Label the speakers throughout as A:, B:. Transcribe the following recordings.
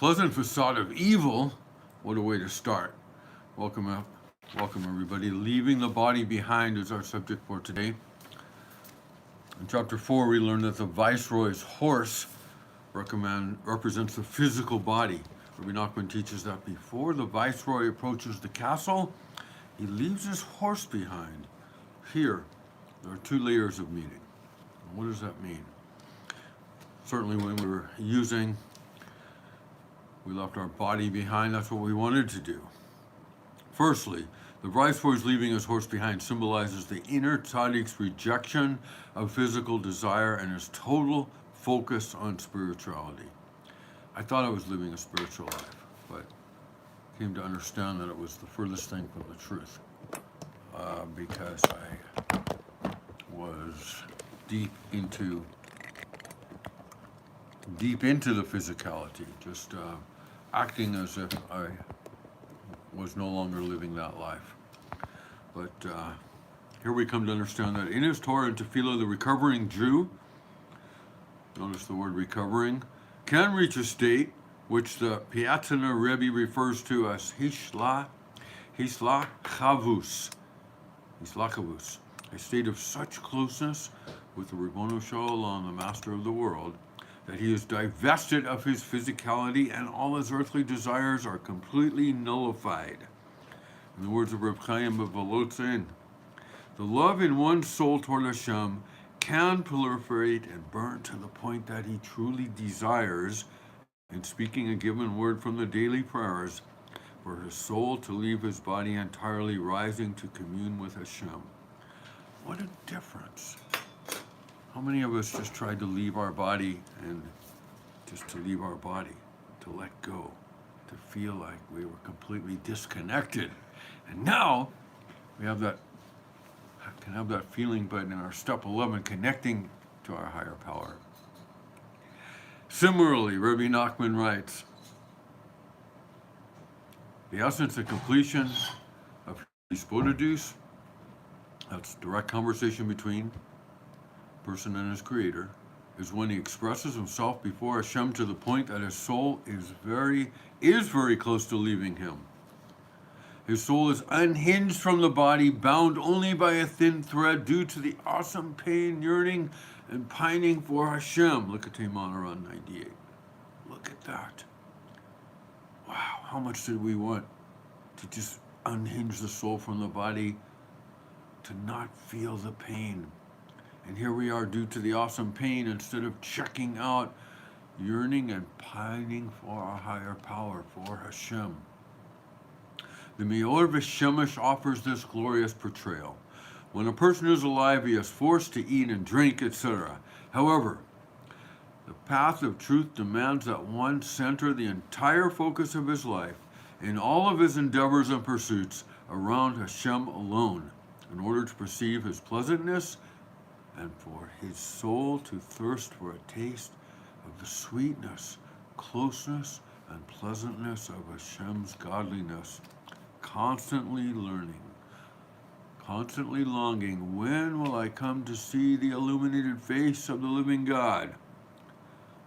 A: pleasant facade of evil. What a way to start. Welcome everybody. Leaving the body behind is our subject for today. In chapter 4, we learn that the viceroy's horse represents the physical body. Rabbi Nachman teaches that before the viceroy approaches the castle, he leaves his horse behind. Here, there are two layers of meaning. What does that mean? Certainly when we left our body behind, that's what we wanted to do. Firstly, the viceroy's leaving his horse behind symbolizes the inner tzaddik's rejection of physical desire and his total focus on spirituality. I thought I was living a spiritual life, but came to understand that it was the furthest thing from the truth, because I was deep into the physicality, just acting as if I was no longer living that life. But here we come to understand that in his Torah and Tefillah, the recovering Jew, notice the word recovering, can reach a state which the Piatzner Rebbe refers to as Hisla Chavus, a state of such closeness with the Ribbono Shel Olam, the Master of the world, that he is divested of his physicality and all his earthly desires are completely nullified. In the words of Reb Chaim of Volotzin, the love in one's soul toward Hashem can proliferate and burn to the point that he truly desires, in speaking a given word from the daily prayers, for his soul to leave his body entirely, rising to commune with Hashem. What a difference. How many of us just tried to leave our body and just to leave our body, to let go, to feel like we were completely disconnected? And now we can have that feeling, but in our step 11, connecting to our higher power. Similarly, Rabbi Nachman writes, the essence and completion of hisbodedus, that's direct conversation between person and his creator, is when he expresses himself before Hashem to the point that his soul is very close to leaving him. His soul is unhinged from the body, bound only by a thin thread due to the awesome pain, yearning, and pining for Hashem. Look at Teiman 98. Look at that. Wow, how much did we want to just unhinge the soul from the body, to not feel the pain? And here we are, due to the awesome pain, instead of checking out, yearning and pining for our higher power, for Hashem. The Meor V'Shemesh offers this glorious portrayal. When a person is alive, he is forced to eat and drink, etc. However, the path of truth demands that one center the entire focus of his life in all of his endeavors and pursuits around Hashem alone, in order to perceive his pleasantness and for his soul to thirst for a taste of the sweetness, closeness, and pleasantness of Hashem's godliness, constantly learning, constantly longing, when will I come to see the illuminated face of the living God?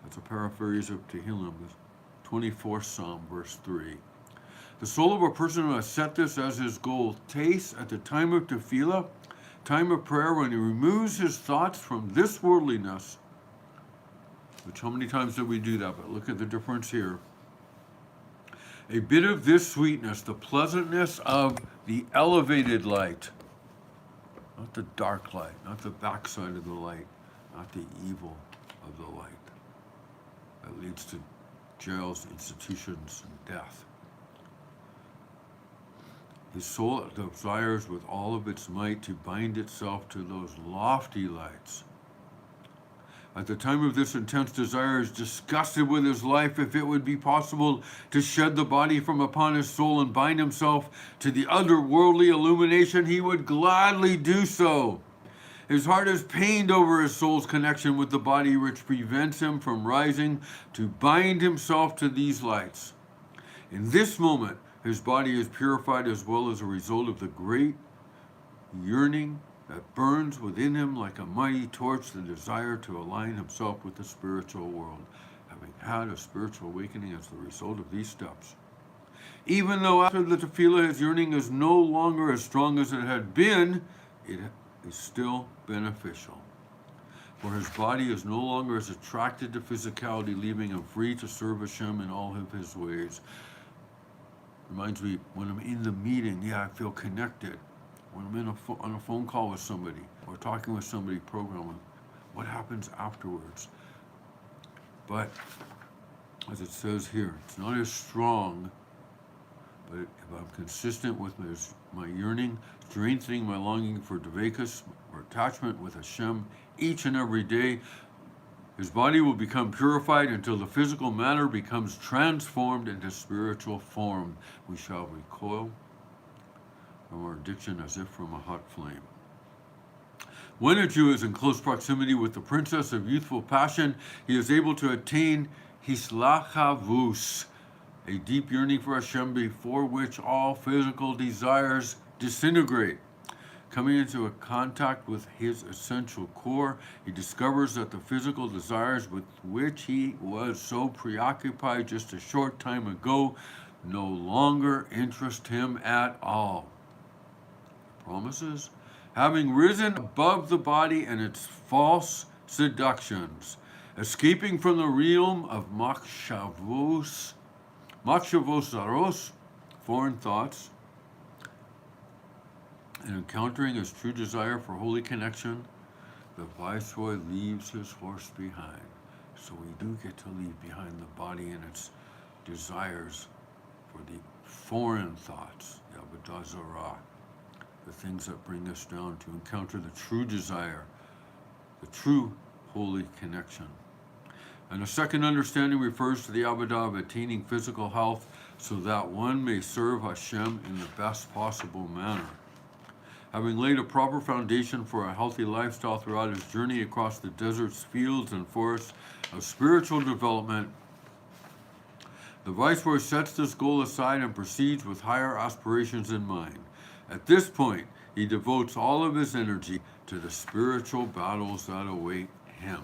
A: That's a paraphrase of Tehillim, the 24th Psalm, verse 3. The soul of a person who has set this as his goal tastes at the time of tefillah, time of prayer, when he removes his thoughts from this worldliness, which how many times did we do that? But look at the difference here. A bit of this sweetness, the pleasantness of the elevated light, not the dark light, not the backside of the light, not the evil of the light that leads to jails, institutions, and death. His soul desires with all of its might to bind itself to those lofty lights. At the time of this intense desire, is disgusted with his life, if it would be possible to shed the body from upon his soul and bind himself to the otherworldly illumination, he would gladly do so. His heart is pained over his soul's connection with the body, which prevents him from rising to bind himself to these lights. In this moment, his body is purified as well as a result of the great yearning that burns within him like a mighty torch, the desire to align himself with the spiritual world, have having had a spiritual awakening as the result of these steps. Even though after the tefillah his yearning is no longer as strong as it had been, it is still beneficial. For his body is no longer as attracted to physicality, leaving him free to serve Hashem in all of his ways. Reminds me, when I'm in the meeting, I feel connected. When I'm on a phone call with somebody or talking with somebody programming, what happens afterwards? But as it says here, it's not as strong, but if I'm consistent with my yearning, strengthening my longing for dveikus, or attachment with Hashem, each and every day, his body will become purified until the physical matter becomes transformed into spiritual form. We shall recoil from our addiction as if from a hot flame. When a Jew is in close proximity with the princess of youthful passion, he is able to attain hislachavus, a deep yearning for Hashem before which all physical desires disintegrate. Coming into a contact with his essential core, he discovers that the physical desires with which he was so preoccupied just a short time ago no longer interest him at all. Promises? Having risen above the body and its false seductions, escaping from the realm of machshavos zaros, foreign thoughts, and encountering his true desire for holy connection, the viceroy leaves his horse behind. So we do get to leave behind the body and its desires for the foreign thoughts, the avodah zarah, the things that bring us down to encounter the true desire, the true holy connection. And the second understanding refers to the avodah of attaining physical health so that one may serve Hashem in the best possible manner. Having laid a proper foundation for a healthy lifestyle throughout his journey across the deserts, fields, and forests of spiritual development, the viceroy sets this goal aside and proceeds with higher aspirations in mind. At this point, he devotes all of his energy to the spiritual battles that await him.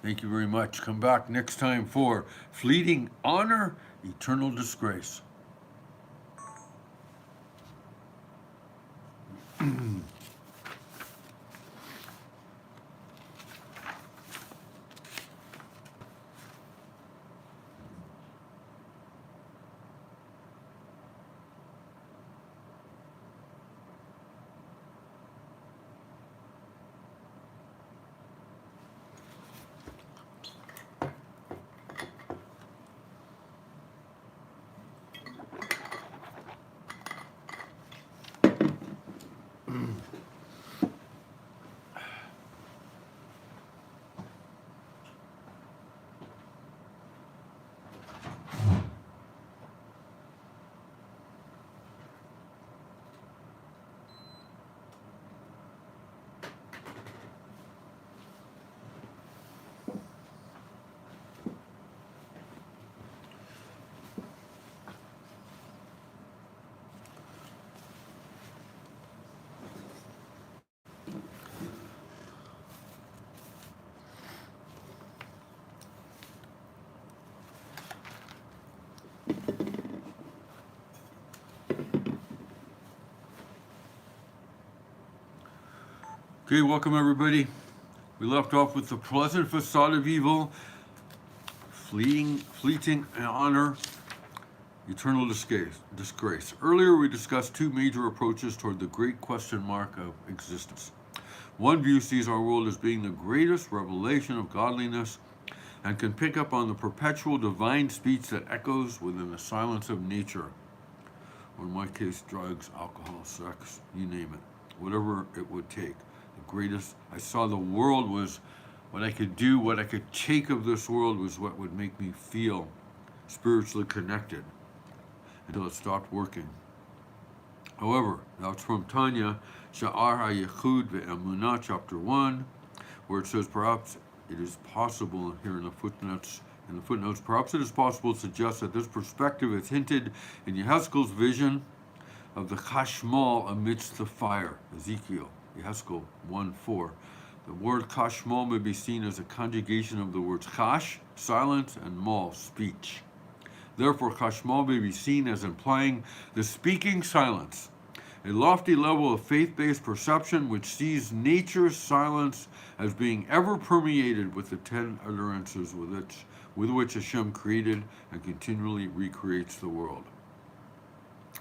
A: Thank you very much. Come back next time for Fleeting Honor, Eternal Disgrace. Okay, welcome everybody. We left off with the pleasant facade of evil, fleeting honor, eternal disgrace. Earlier we discussed two major approaches toward the great question mark of existence. One view sees our world as being the greatest revelation of godliness and can pick up on the perpetual divine speech that echoes within the silence of nature. Or in my case, drugs, alcohol, sex, you name it, whatever it would take. The greatest, I saw the world was what I could do, what I could take of this world was what would make me feel spiritually connected until it stopped working. However, that's from Tanya, Sha'ar HaYechud Ve'emunah, chapter 1, where it says perhaps it is possible, here in the footnotes, perhaps it is possible to suggest that this perspective is hinted in Yehezkel's vision of the Chashmal amidst the fire, Ezekiel, Yehezkel 1:4. The word kashmo may be seen as a conjugation of the words chash, silence, and mol, speech. Therefore, kashmo may be seen as implying the speaking silence, a lofty level of faith-based perception which sees nature's silence as being ever permeated with the 10 utterances with which Hashem created and continually recreates the world.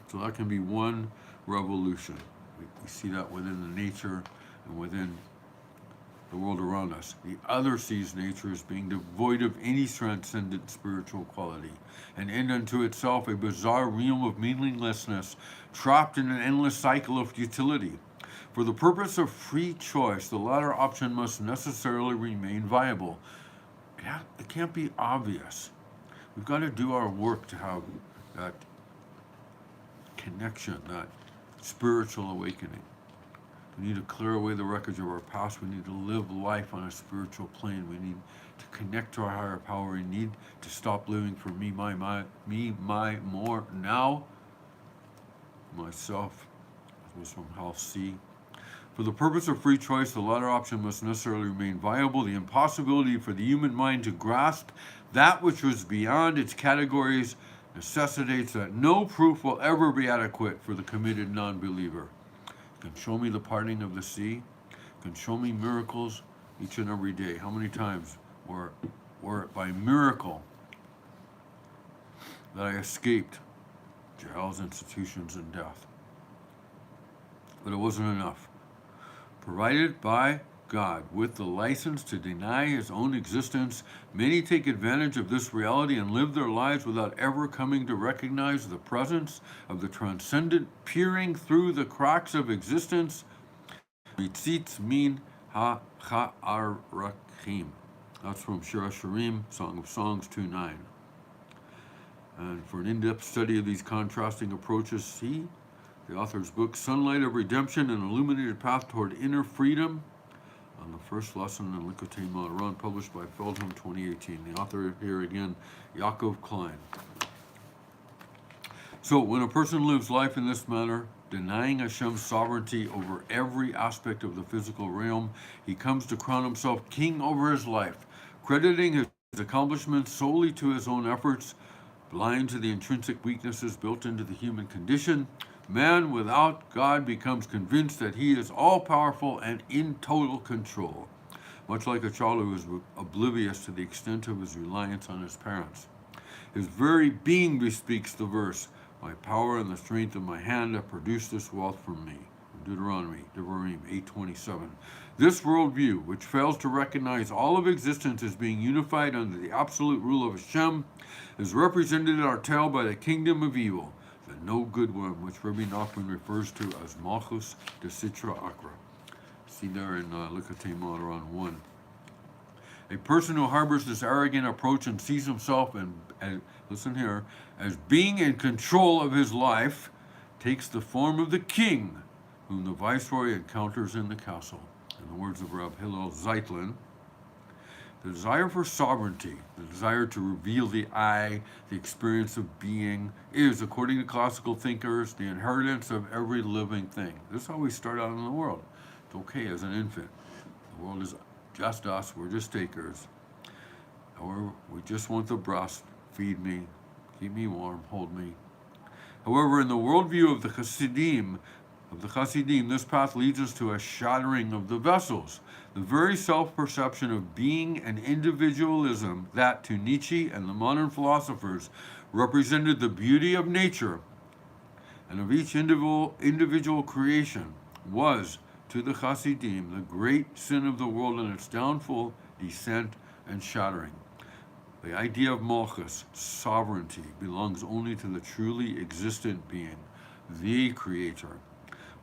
A: So that can be one revolution. We see that within the nature and within the world around us. The other sees nature as being devoid of any transcendent spiritual quality, and in unto itself a bizarre realm of meaninglessness, trapped in an endless cycle of futility. For the purpose of free choice, the latter option must necessarily remain viable. It can't be obvious. We've got to do our work to have that connection, that spiritual awakening. We need to clear away the wreckage of our past. We need to live life on a spiritual plane. We need to connect to our higher power. We need to stop living for me, my, more, now, myself. This was from Hal C. For the purpose of free choice, the latter option must necessarily remain viable. The impossibility for the human mind to grasp that which was beyond its categories necessitates that no proof will ever be adequate for the committed non-believer. You can show me the parting of the sea. You can show me miracles each and every day. How many times were it by miracle that I escaped jails, institutions, and death? But it wasn't enough. Provided by God with the license to deny his own existence, many take advantage of this reality and live their lives without ever coming to recognize the presence of the transcendent peering through the cracks of existence. Mitzitz min ha-cha'arakim. That's from Shir Hashirim, Song of Songs 2:9. And for an in-depth study of these contrasting approaches, see the author's book, Sunlight of Redemption, An Illuminated Path Toward Inner Freedom, on the first lesson in Likutei Moharan, published by Feldham 2018. The author here again, Yaakov Klein. So when a person lives life in this manner, denying Hashem's sovereignty over every aspect of the physical realm, he comes to crown himself king over his life, crediting his accomplishments solely to his own efforts, blind to the intrinsic weaknesses built into the human condition. Man without God becomes convinced that he is all-powerful and in total control, much like a child who is oblivious to the extent of his reliance on his parents. His very being bespeaks the verse, "My power and the strength of my hand have produced this wealth for me." Deuteronomy 8:27. This worldview, which fails to recognize all of existence as being unified under the absolute rule of Hashem, is represented in our tale by the kingdom of evil, the no good one, which Rabbi Nachman refers to as Malchus de Sitra Akra. See there in Likutei Moharan 1. A person who harbors this arrogant approach and sees himself, and listen here, as being in control of his life, takes the form of the king, whom the viceroy encounters in the castle. In the words of Rab Hillel Zeitlin, the desire for sovereignty, the desire to reveal the I, the experience of being, is, according to classical thinkers, the inheritance of every living thing. This is how we start out in the world. It's okay as an infant. The world is just us, we're just takers. However, we just want the breast, feed me, keep me warm, hold me. However, in the worldview of the Chassidim, this path leads us to a shattering of the vessels, the very self-perception of being and individualism that, to Nietzsche and the modern philosophers, represented the beauty of nature and of each individual creation, was, to the Chassidim, the great sin of the world and its downfall, descent, and shattering. The idea of Malchus, sovereignty, belongs only to the truly existent being, the creator.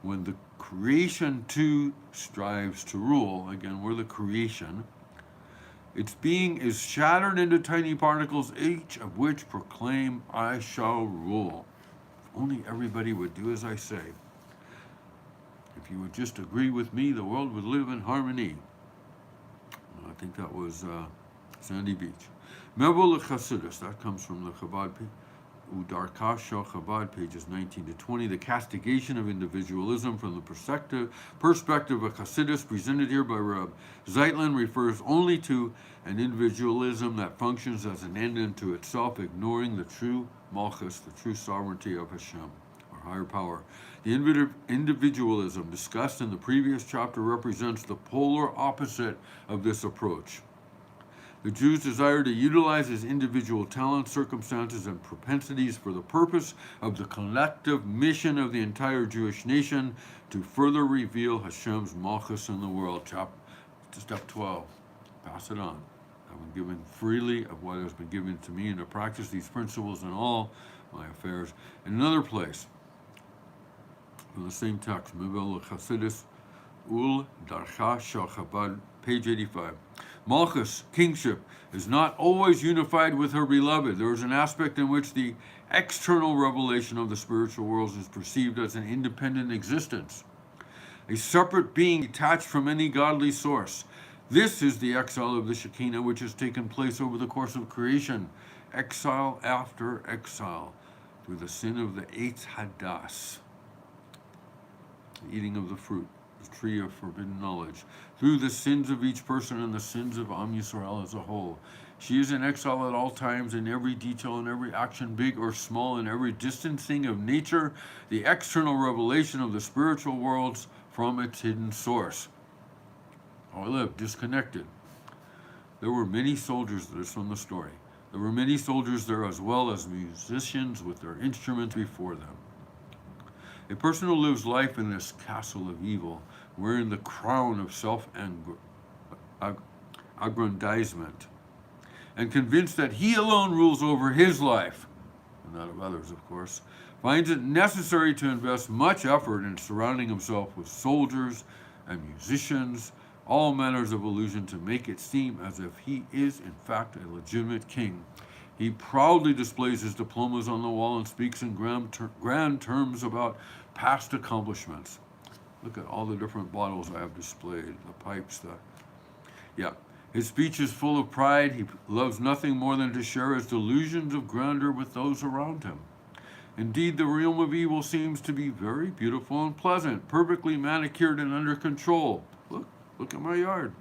A: When the creation too strives to rule, again, we're the creation, its being is shattered into tiny particles, each of which proclaim, "I shall rule." If only everybody would do as I say. If you would just agree with me, the world would live in harmony. I think that was Sandy Beach. Mevul Chassidus, that comes from the Chabad Udarka Shel Chabad, pages 19 to 20, the castigation of individualism from the perspective of Hassidus, presented here by Reb Zeitlin, refers only to an individualism that functions as an end unto itself, ignoring the true Malchus, the true sovereignty of Hashem, or higher power. The individualism discussed in the previous chapter represents the polar opposite of this approach. The Jews desire to utilize his individual talents, circumstances, and propensities for the purpose of the collective mission of the entire Jewish nation to further reveal Hashem's Malchus in the world. Step 12, pass it on. I've been given freely of what has been given to me, and to practice these principles in all my affairs. In another place, from the same text, Mibel Chassidus Ul Darcha Shel Chabad, page 85. Malchus, kingship, is not always unified with her beloved. There is an aspect in which the external revelation of the spiritual world is perceived as an independent existence, a separate being detached from any godly source. This is the exile of the Shekinah, which has taken place over the course of creation, exile after exile, through the sin of the Eitz Hadas, the eating of the fruit, the tree of forbidden knowledge, through the sins of each person and the sins of Am Yisrael as a whole. She is in exile at all times, in every detail, in every action, big or small, in every distancing of nature, the external revelation of the spiritual worlds from its hidden source. How I lived, disconnected. There were many soldiers, this is from the story. There were many soldiers there, as well as musicians with their instruments before them. A person who lives life in this castle of evil, wearing the crown of self-aggrandizement, and convinced that he alone rules over his life, and that of others, of course, finds it necessary to invest much effort in surrounding himself with soldiers and musicians, all manners of illusion, to make it seem as if he is, in fact, a legitimate king. He proudly displays his diplomas on the wall and speaks in grand terms about past accomplishments. Look at all the different bottles I have displayed, the pipes, His speech is full of pride. He loves nothing more than to share his delusions of grandeur with those around him. Indeed, the realm of evil seems to be very beautiful and pleasant, perfectly manicured and under control. Look at my yard.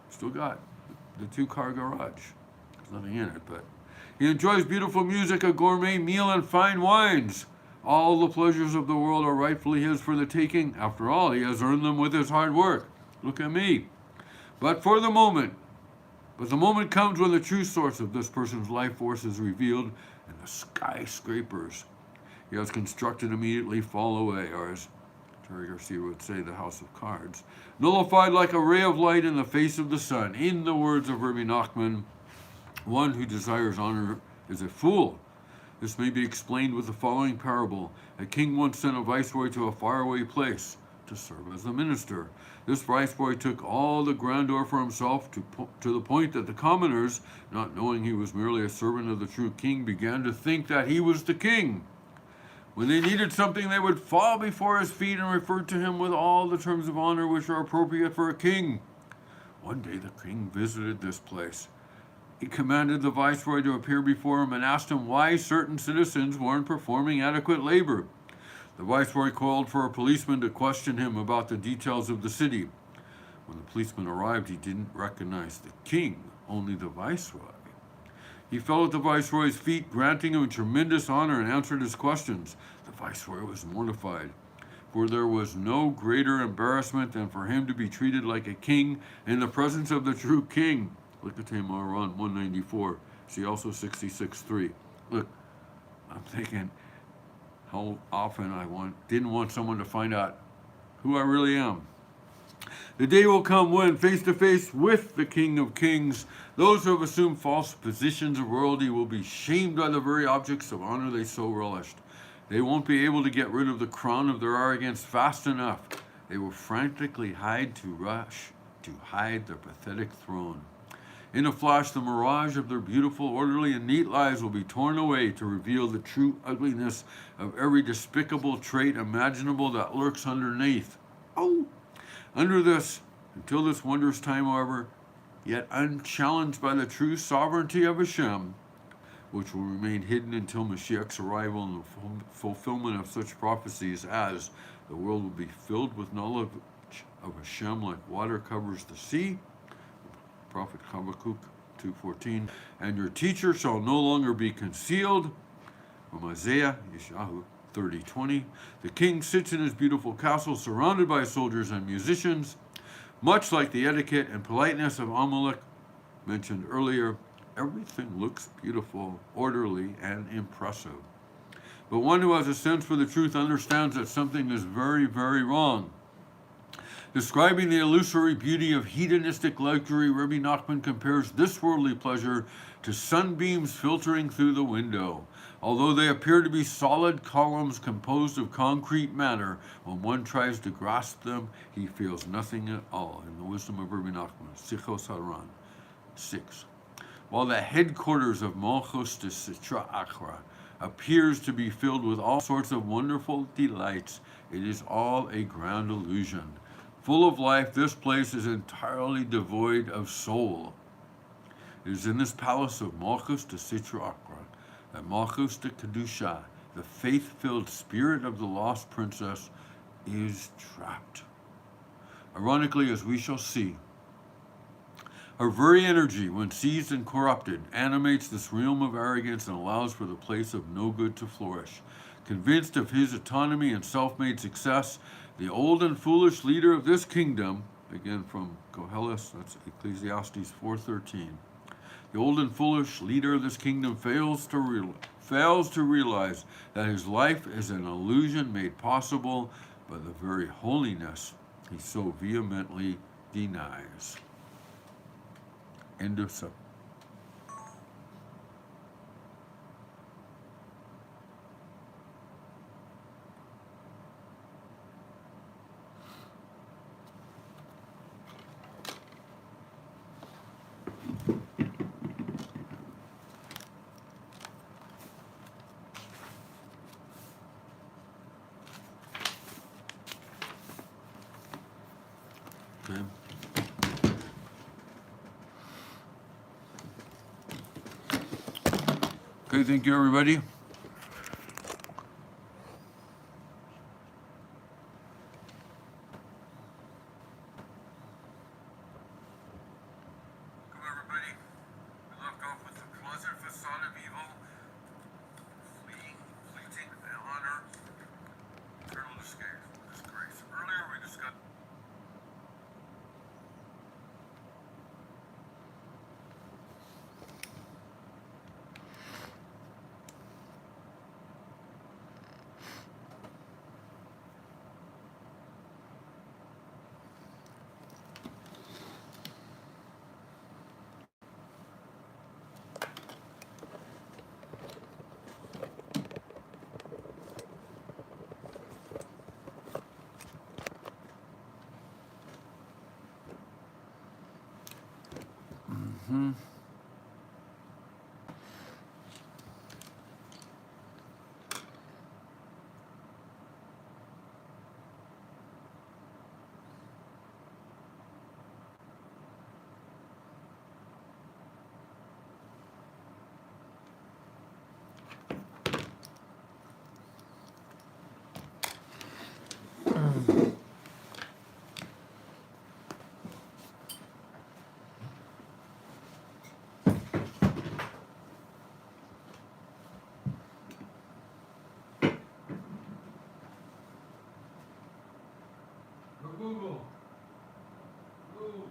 A: Still got the 2-car garage. There's nothing in it, but he enjoys beautiful music, a gourmet meal, and fine wines. All the pleasures of the world are rightfully his for the taking. After all, he has earned them with his hard work. Look at me. But the moment comes when the true source of this person's life force is revealed, and the skyscrapers he has constructed immediately fall away, or as Terry Garcia would say, the house of cards, nullified like a ray of light in the face of the sun. In the words of Rabbi Nachman, one who desires honor is a fool. This may be explained with the following parable. A king once sent a viceroy to a faraway place to serve as a minister. This viceroy took all the grandeur for himself to the point that the commoners, not knowing he was merely a servant of the true king, began to think that he was the king. When they needed something, they would fall before his feet and refer to him with all the terms of honor which are appropriate for a king. One day the king visited this place. He commanded the viceroy to appear before him and asked him why certain citizens weren't performing adequate labor. The viceroy called for a policeman to question him about the details of the city. When the policeman arrived, he didn't recognize the king, only the viceroy. He fell at the viceroy's feet, granting him tremendous honor, and answered his questions. The viceroy was mortified, for there was no greater embarrassment than for him to be treated like a king in the presence of the true king. Look at Tamar on 194. See also 66:3. Look, I'm thinking how often I didn't want someone to find out who I really am. The day will come when, face to face with the King of Kings, those who have assumed false positions of royalty will be shamed by the very objects of honor they so relished. They won't be able to get rid of the crown of their arrogance fast enough. They will frantically rush to hide their pathetic throne. In a flash, the mirage of their beautiful, orderly, and neat lives will be torn away to reveal the true ugliness of every despicable trait imaginable that lurks underneath. Until this wondrous time, however, yet unchallenged by the true sovereignty of Hashem, which will remain hidden until Mashiach's arrival and the fulfillment of such prophecies as the world will be filled with knowledge of Hashem like water covers the sea, Prophet Habakkuk 2:14, and your teacher shall no longer be concealed, from Isaiah, Yeshayahu 30:20. The king sits in his beautiful castle surrounded by soldiers and musicians, much like the etiquette and politeness of Amalek mentioned earlier. Everything looks beautiful, orderly, and impressive. But one who has a sense for the truth understands that something is very, very wrong. Describing the illusory beauty of hedonistic luxury, Rabbi Nachman compares this worldly pleasure to sunbeams filtering through the window. Although they appear to be solid columns composed of concrete matter, when one tries to grasp them, he feels nothing at all. In the Wisdom of Rabbi Nachman, Sichos Haran 6. While the headquarters of Malchus de Sitra Achra appears to be filled with all sorts of wonderful delights, it is all a ground illusion. Full of life, this place is entirely devoid of soul. It is in this palace of Malchus de Sitra Achra that Malchus de Kedusha, the faith-filled spirit of the lost princess, is trapped. Ironically, as we shall see, her very energy, when seized and corrupted, animates this realm of arrogance and allows for the place of no good to flourish. Convinced of his autonomy and self-made success, the old and foolish leader of this kingdom, again from Koheles, that's Ecclesiastes 4:13, the old and foolish leader of this kingdom fails to realize that his life is an illusion made possible by the very holiness he so vehemently denies. End of subject. Okay. Okay, thank you, everybody. Welcome, everybody. We left off with the pleasant facade of evil, fleeting honor, eternal disgrace. Earlier we discussed Google. Google.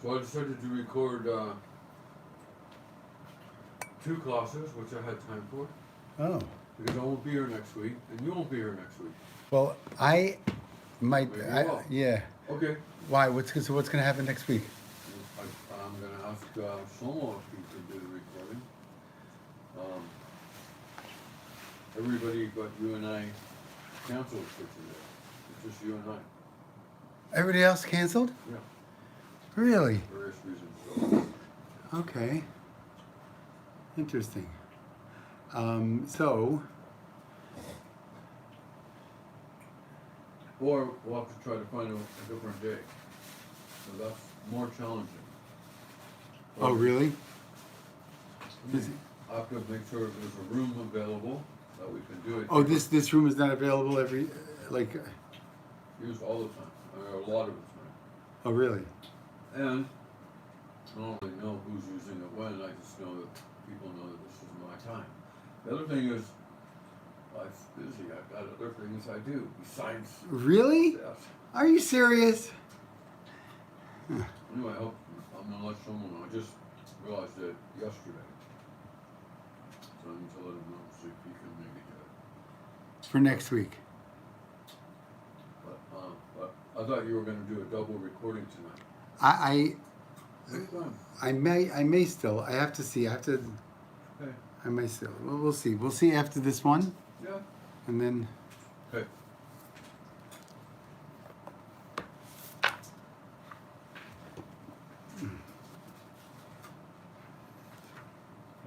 A: So I decided to record 2 classes, which I had time for,
B: Oh.
A: because I won't be here next week, and you won't be here next week.
B: Well, I might.
A: Maybe you will.
B: Yeah.
A: Okay.
B: Why? What's going to happen next week?
A: I'm going to ask Shlomo if he could do the recording. Everybody but you and I canceled for today. It's just you and I.
B: Everybody else canceled?
A: Yeah.
B: Really?
A: Various reasons. So.
B: Okay. Interesting. So.
A: Or we'll have to try to find a different day. So that's more challenging.
B: Oh, really?
A: I have to make sure there's a room available that we can do it.
B: Oh, this room is not available every
A: Used all the time. A lot of the time.
B: Oh, really?
A: And I don't really know who's using it when. I just know that people know that this is my time. The other thing is, life's busy. I've got other things I do besides.
B: Really?
A: Yes.
B: Are you serious?
A: Anyway, I'm gonna let someone know. I just realized it yesterday. So I need to let him know, see if he can maybe do it.
B: For next week.
A: But I thought you were gonna do a double recording tonight.
B: I may still. I have to see. I have to.
A: Okay.
B: I may still. We'll see. We'll see after this one.
A: Yeah.
B: And then.
A: Okay.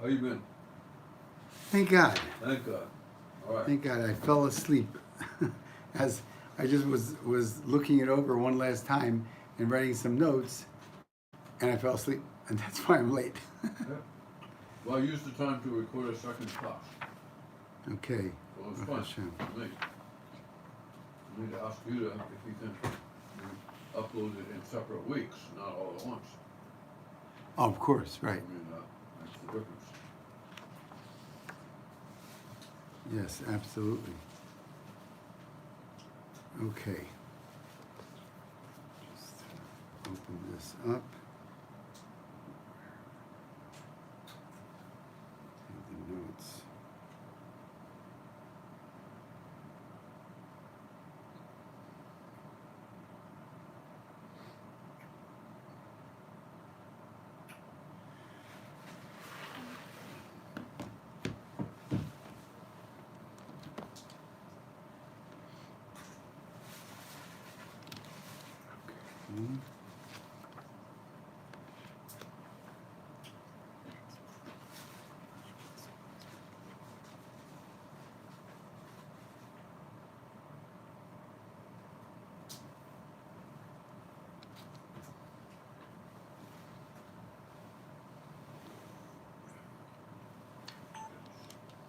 A: How you been?
B: Thank God.
A: Thank God. All right.
B: Thank God. I fell asleep as I just was looking it over one last time and writing some notes, and I fell asleep, and that's why I'm late.
A: Yeah. Well, I used the time to record a second class.
B: Okay.
A: So it's fun for me. I need to ask you if you can upload it in separate weeks, not all at once.
B: Oh, of course, right.
A: I mean, that's the difference.
B: Yes, absolutely. Okay. Just open this up. Take the notes.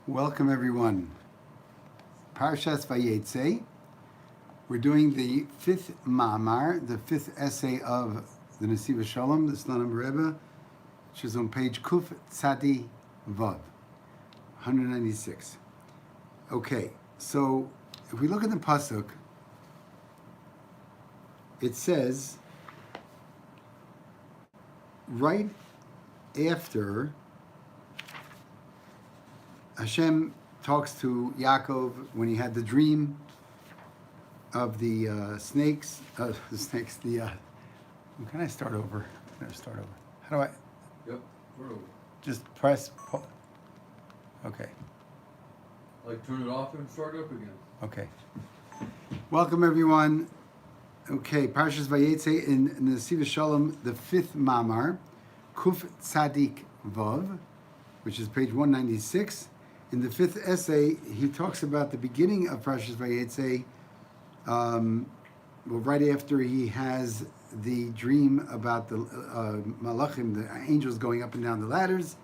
B: Welcome everyone. Parshas Vayetze. We're doing the 5th Ma'amar, the 5th essay of the Nesiv Shalom, the Slonim Rebbe, which is on page Kuf Tzadi Vav, 196. Okay, so if we look at the pasuk, it says right after Hashem talks to Yaakov when he had the dream of the snakes. Can I start over? Start over. How do I?
A: Yep. Start over.
B: Just press. Okay.
A: Like turn it off and start up again.
B: Okay. Welcome everyone. Okay, Parshas Vayetze in the Nesiv Shalom, the 5th Mamar, Kuf Tzadik Vav, which is page 196. In the 5th essay, he talks about the beginning of Parshas Vayetze, right after he has the dream about the Malachim, the angels going up and down the ladders,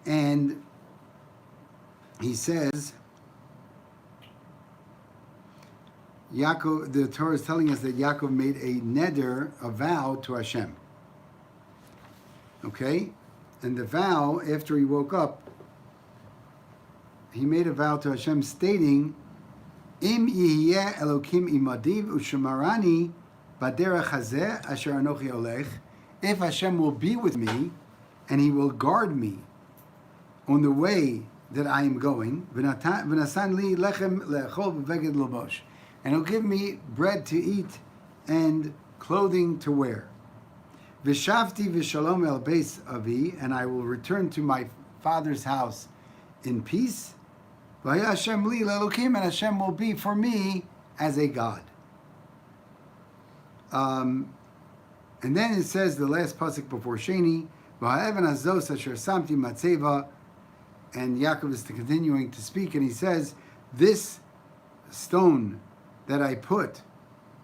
B: and he says, Yaakov, the Torah is telling us that Yaakov made a neder, a vow to Hashem. Okay? And the vow, after he woke up, he made a vow to Hashem stating, Im yihyeh Elokim imadiv ushemarani baderech hazeh asher anochi olech. if Hashem will be with me, and He will guard me on the way that I am going, v'nasan li lechem le'echol v'veged lobosh, and He'll give me bread to eat and clothing to wear. V'shavti v'shalom el beis avi, and I will return to my father's house in peace. V'haya Hashem li le'elokim, and Hashem will be for me as a God. And then it says the last pasuk before Sheni, v'ha'evan azos asher samti matzeva, and Yaakov is continuing to speak, and he says, this stone that I put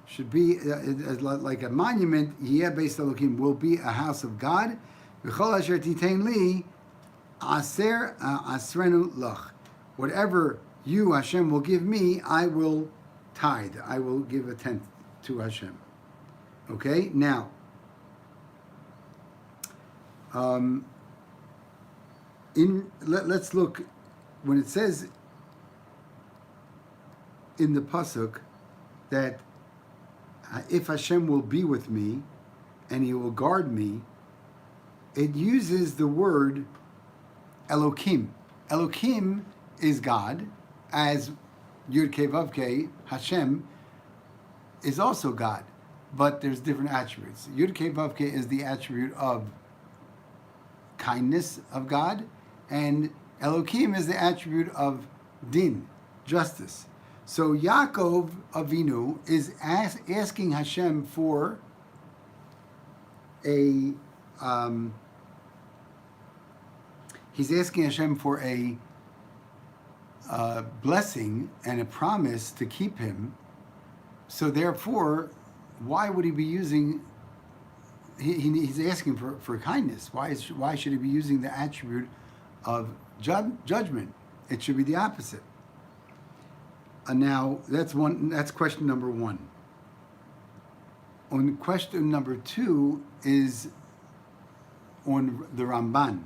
B: should be like a monument, Yeh Beis Elokim, will be a house of God. V'chol asher titein li, aser asrenu lach. Whatever you, Hashem, will give me, I will tithe. I will give a tenth to Hashem. Okay, now, let's look, when it says in the pasuk that if Hashem will be with me and He will guard me, it uses the word Elokim. Elokim is God, as Yud Kei Vav Kei, Hashem, is also God, but there's different attributes. Yud Kei Vav Kei is the attribute of kindness of God, and Elokim is the attribute of din, justice. So Yaakov Avinu is asking Hashem for he's asking Hashem for a blessing and a promise to keep him. So therefore, why would he be using? He's asking for kindness. Why should he be using the attribute of judgment? It should be the opposite. Now that's question number one. On question number two is on the Ramban.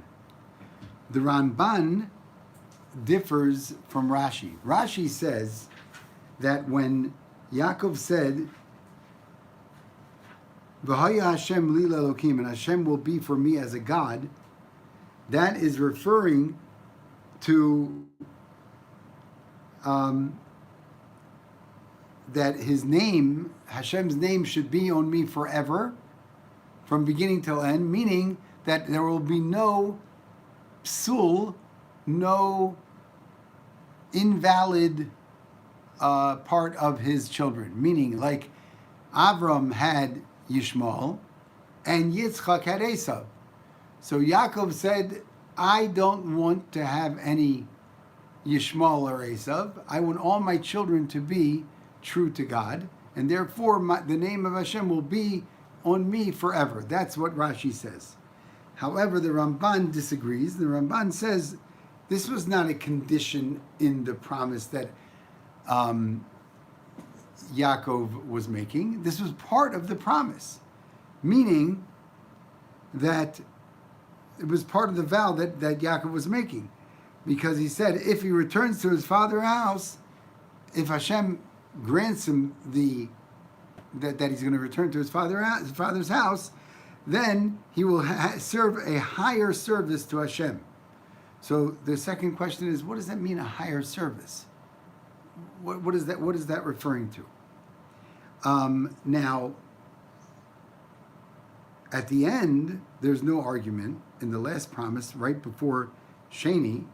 B: The Ramban differs from Rashi. Rashi says that when Yaakov said, "V'haya Hashem li le'elokim," and Hashem will be for me as a God, that is referring to that His name, Hashem's name, should be on me forever, from beginning till end, meaning that there will be no psul, no invalid part of his children. Meaning, like Avram had Yishmael and Yitzchak had Esav. So Yaakov said, I don't want to have any Yishmael or Esav. I want all my children to be true to God, and therefore the name of Hashem will be on me forever. That's what Rashi says. However, the Ramban disagrees. The Ramban says this was not a condition in the promise that Yaakov was making. This was part of the promise, meaning that it was part of the vow that Yaakov was making, because he said if he returns to his father's house, if Hashem grants him that he's going to return to his father's house, then he will serve a higher service to Hashem. So the second question is, what does that mean, a higher service? What is that? What is that referring to? Now, at the end, there's no argument. In the last promise, right before Sheni,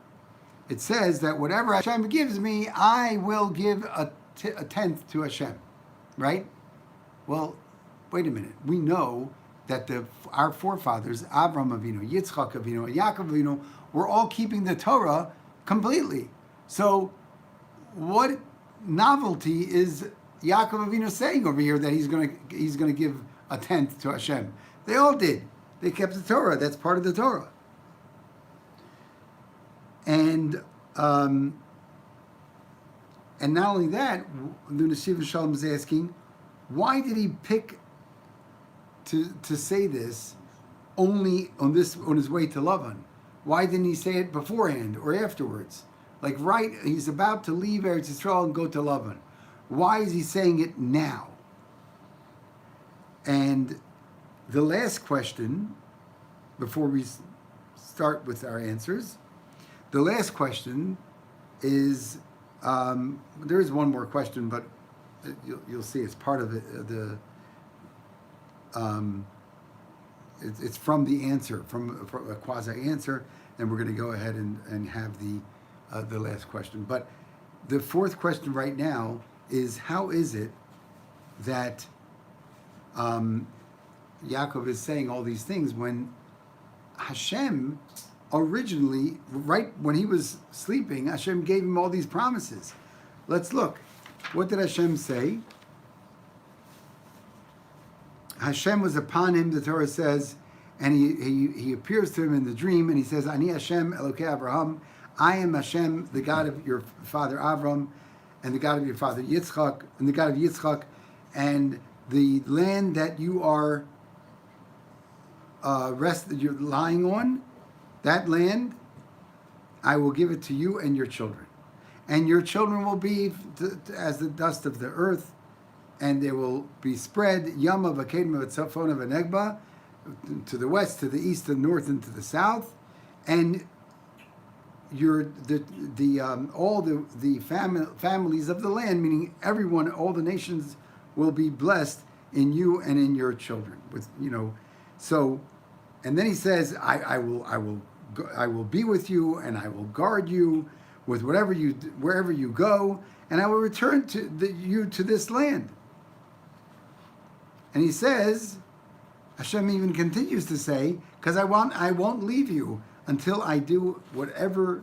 B: it says that whatever Hashem gives me, I will give a tenth to Hashem, right? Well, wait a minute. We know that our forefathers, Avraham Avinu, Yitzchak Avinu, and Yaakov Avinu, were all keeping the Torah completely. So, what novelty is Yaakov Avinu saying over here that he's going to give a tenth to Hashem? They all did. They kept the Torah. That's part of the Torah. And not only that, the Nesiv Shalom is asking, why did he pick to say this only on his way to Lavan? Why didn't he say it beforehand or afterwards? Like he's about to leave Eretz Yisrael and go to Lavan. Why is he saying it now? And the last question, before we start with our answers, the last question is, there is one more question, but you'll see it's part of it. It's from the answer, from a quasi answer, and we're going to go ahead and have the last question. But the fourth question right now is, how is it that Yaakov is saying all these things when Hashem originally, right when he was sleeping, Hashem gave him all these promises? Let's look. What did Hashem say? Hashem was upon him, the Torah says, and he appears to him in the dream, and he says, Ani Hashem Elokei Avraham, I am Hashem, the God of your father Avram, and the God of your father Yitzchak, and the God of Yitzchak, and the land that you are you're lying on, that land, I will give it to you and your children. And your children will be as the dust of the earth, and they will be spread, Yama v'kedma v'tzafona v'negba, to the west, to the east, to the north, and to the south, and all the families of the land, meaning everyone, all the nations, will be blessed in you and in your children. So, and then he says, I will be with you, and I will guard you with wherever you go, and I will return you to this land. And he says, Hashem even continues to say, because I won't leave you until I do whatever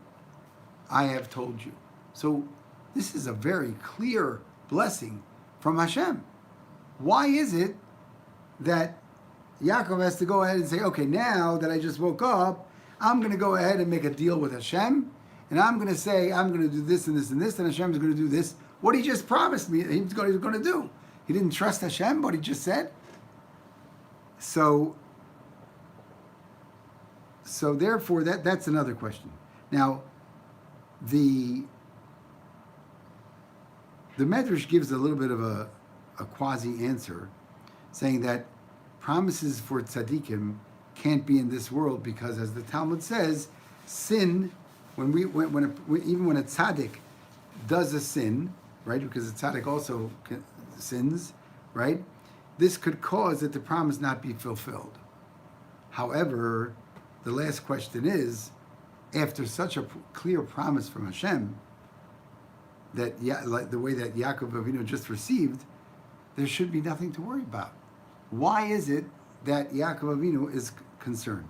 B: I have told you. So this is a very clear blessing from Hashem. Why is it that Yaakov has to go ahead and say, okay, now that I just woke up, I'm going to go ahead and make a deal with Hashem, and I'm going to say, I'm going to do this and this and this, and Hashem is going to do this. What he just promised me he was going to do. He didn't trust Hashem, what he just said. So therefore, that's another question. Now, the Medrash gives a little bit of a quasi answer, saying that promises for tzaddikim can't be in this world because, as the Talmud says, sin, even when a tzaddik does a sin, right? Because a tzaddik also sins, right? This could cause that the promise not be fulfilled. However, the last question is, after such a clear promise from Hashem, that like the way that Yaakov Avinu just received, there should be nothing to worry about. Why is it that Yaakov Avinu is concerned?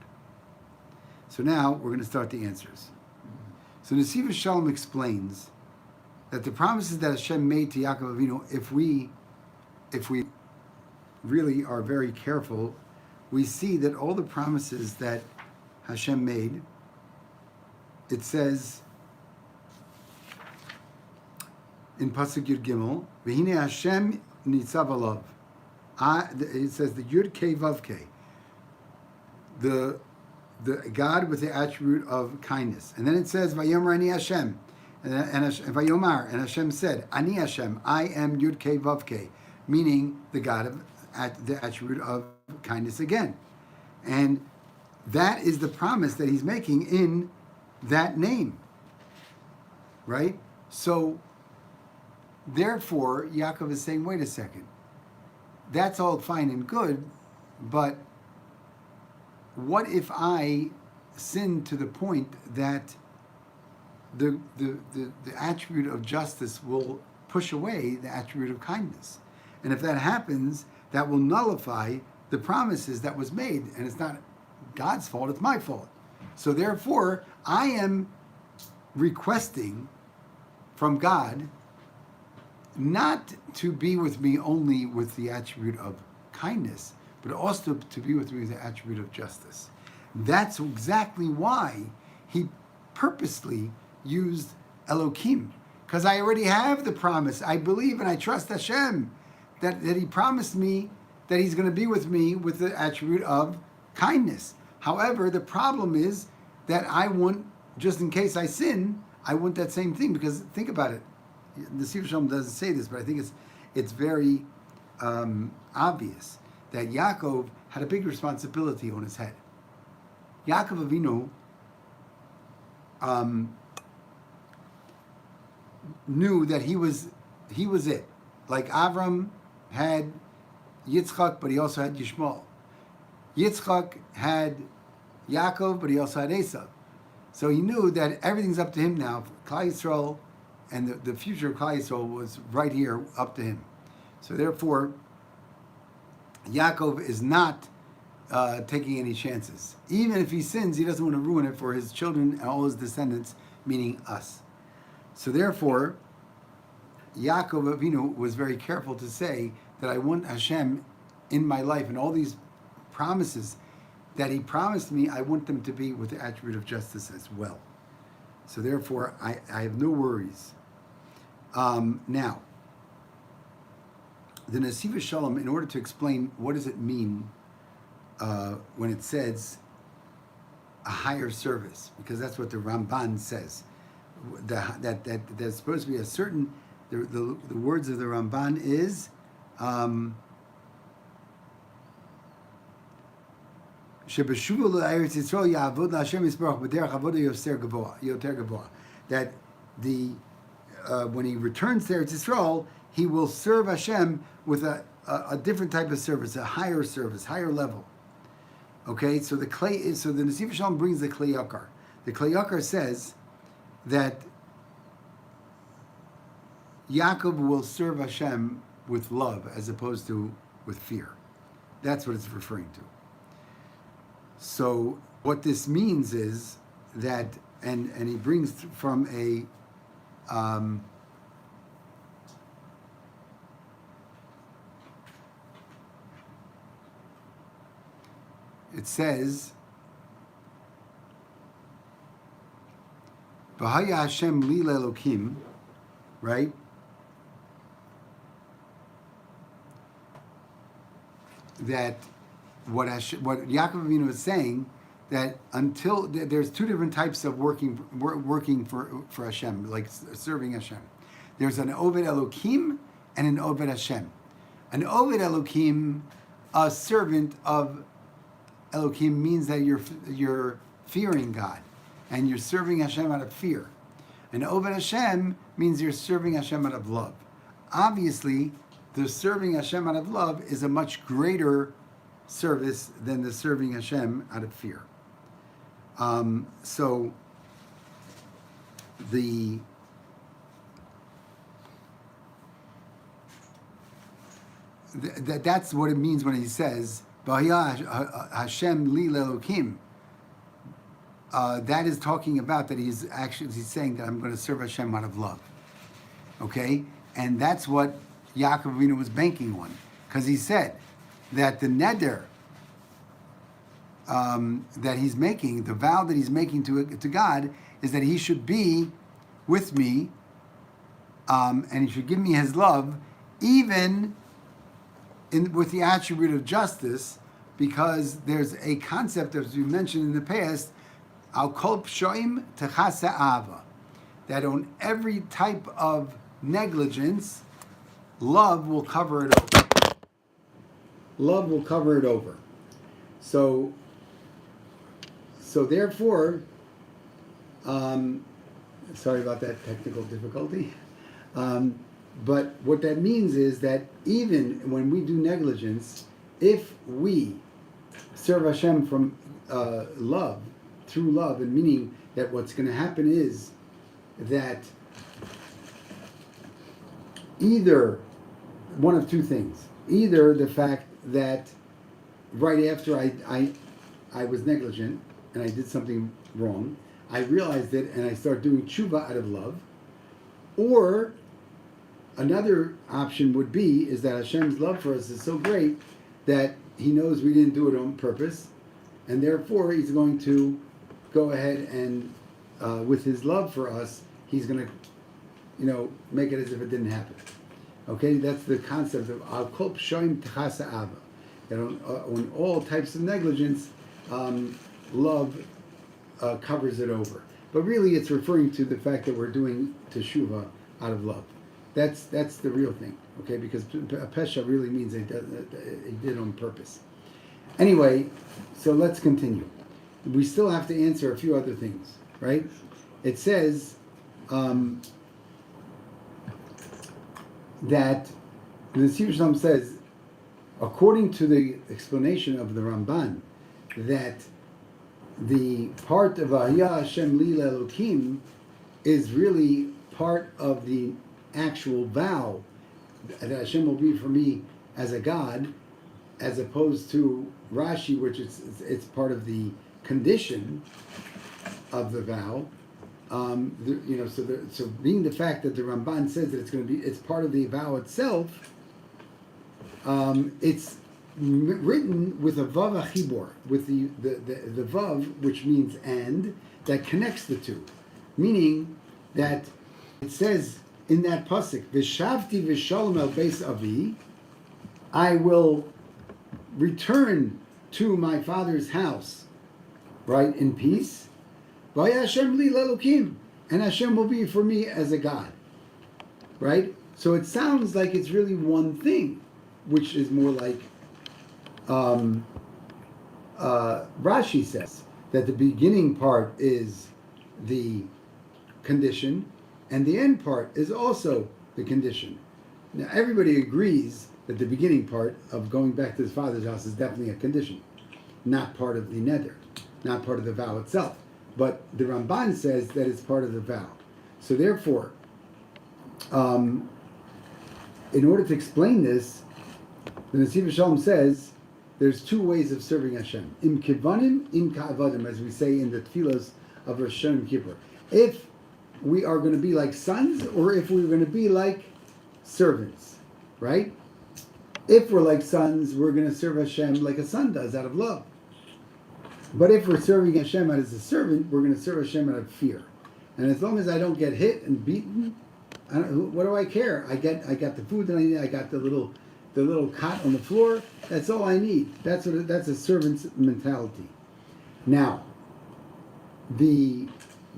B: So now we're going to start the answers. So Nesiv Shalom explains that the promises that Hashem made to Yaakov Avinu, if we really are very careful, we see that all the promises that Hashem made, it says in Pasuk Yud Gimel, V'hine Hashem nitzav alav. It says the Yud Kei Vav Kei, the God with the attribute of kindness. And then it says, Vayomar Ani Hashem, and Vayomar, and Hashem said, Ani Hashem, I am Yud Kei Vav Kei, meaning the God of the attribute of kindness again. And that is the promise that he's making in that name, right? So therefore, Yaakov is saying, wait a second, that's all fine and good, but what if I sin to the point that the attribute of justice will push away the attribute of kindness? And if that happens, that will nullify the promises that was made, and it's not God's fault, it's my fault. So therefore, I am requesting from God not to be with me only with the attribute of kindness, but also to be with me with the attribute of justice. That's exactly why he purposely used Elohim, because I already have the promise. I believe and I trust Hashem that he promised me that he's going to be with me with the attribute of kindness. However, the problem is that I want, just in case I sin, I want that same thing, because think about it. The Sifra Shalom doesn't say this, but I think it's very obvious that Yaakov had a big responsibility on his head. Yaakov Avinu knew that he was it. Like Avram had Yitzchak, but he also had Yishmael. Yitzchak had Yaakov, but he also had Esav. So he knew that everything's up to him now. Klal Yisrael and the future of Klal Yisrael was right here, up to him. So therefore, Yaakov is not taking any chances. Even if he sins, he doesn't want to ruin it for his children and all his descendants, meaning us. So therefore, Yaakov Avinu was very careful to say that I want Hashem in my life, and all these promises that he promised me, I want them to be with the attribute of justice as well. So therefore, I have no worries. Now, the Nesiva Shalom, in order to explain what does it mean when it says a higher service, because that's what the Ramban says, that there's supposed to be a certain, the words of the Ramban is, that when he returns to Eretz Yisrael, he will serve Hashem with a different type of service, a higher service, higher level. Okay, so the Nesiv Shalom brings the Klei Yakar. The Klei Yakar says that Yaakov will serve Hashem with love as opposed to with fear. That's what it's referring to. So what this means is that, and he brings from a it says, V'haya Hashem li le'elokim, right? That what Yaakov Avinu is saying, that until there's two different types of working for Hashem, like serving Hashem. There's an Oved Elokim and an Oved Hashem. An Oved Elokim, a servant of Elokim, means that you're fearing God and you're serving Hashem out of fear. An Oved Hashem means you're serving Hashem out of love. Obviously, the serving Hashem out of love is a much greater service than the serving Hashem out of fear. So that's what it means when he says V'haya Hashem li le'elokim. That is talking about that he's saying that I'm going to serve Hashem out of love. Okay, and that's what Yaakov Avinu was banking on, because he said that the neder that he's making, the vow that he's making to God, is that he should be with me, and he should give me his love, even with the attribute of justice, because there's a concept, as we mentioned in the past, al kol pshoim techasa ava, that on every type of negligence, love will cover it over. Love will cover it over. So therefore, sorry about that technical difficulty. But what that means is that even when we do negligence, if we serve Hashem from love, through love, and meaning that what's going to happen is that either one of two things. Either the fact that right after I was negligent and I did something wrong, I realized it and I start doing tshuva out of love, or another option would be is that Hashem's love for us is so great that he knows we didn't do it on purpose, and therefore he's going to go ahead and with his love for us, he's going to, make it as if it didn't happen. Okay, that's the concept of al kol pshoim techasa ava. That on all types of negligence, love covers it over. But really, it's referring to the fact that we're doing teshuvah out of love. That's the real thing. Okay, because pesha really means he did on purpose. Anyway, so let's continue. We still have to answer a few other things, right? It says that the Nesiv Shalom says, according to the explanation of the Ramban, that the part of Vayah Hashem Li Elokim is really part of the actual vow that Hashem will be for me as a God, as opposed to Rashi, which it's part of the condition of the vow. So being the fact that the Ramban says that it's part of the vow itself, it's written with a vav achibor, with the vav, which means and, that connects the two, meaning that it says in that pasuk, "V'shavti v'shalom el beis avi," I will return to my father's house, right, in peace. V'yah Hashem li lelokim, and Hashem will be for me as a God, right? So it sounds like it's really one thing, which is more like Rashi says, that the beginning part is the condition, and the end part is also the condition. Now, everybody agrees that the beginning part of going back to his father's house is definitely a condition, not part of the neder, not part of the vow itself. But the Ramban says that it's part of the vow. So therefore, in order to explain this, the Nesiv Shalom says there's two ways of serving Hashem. Im kivanim, im ka'avadim, as we say in the tefillos of Rosh Hashanah and Kippur. If we are going to be like sons, or if we're going to be like servants, right? If we're like sons, we're going to serve Hashem like a son does, out of love. But if we're serving Hashem as a servant, we're going to serve Hashem out of fear. And as long as I don't get hit and beaten, what do I care? I got the food that I need. I got the little cot on the floor. That's all I need. That's a servant's mentality. Now, the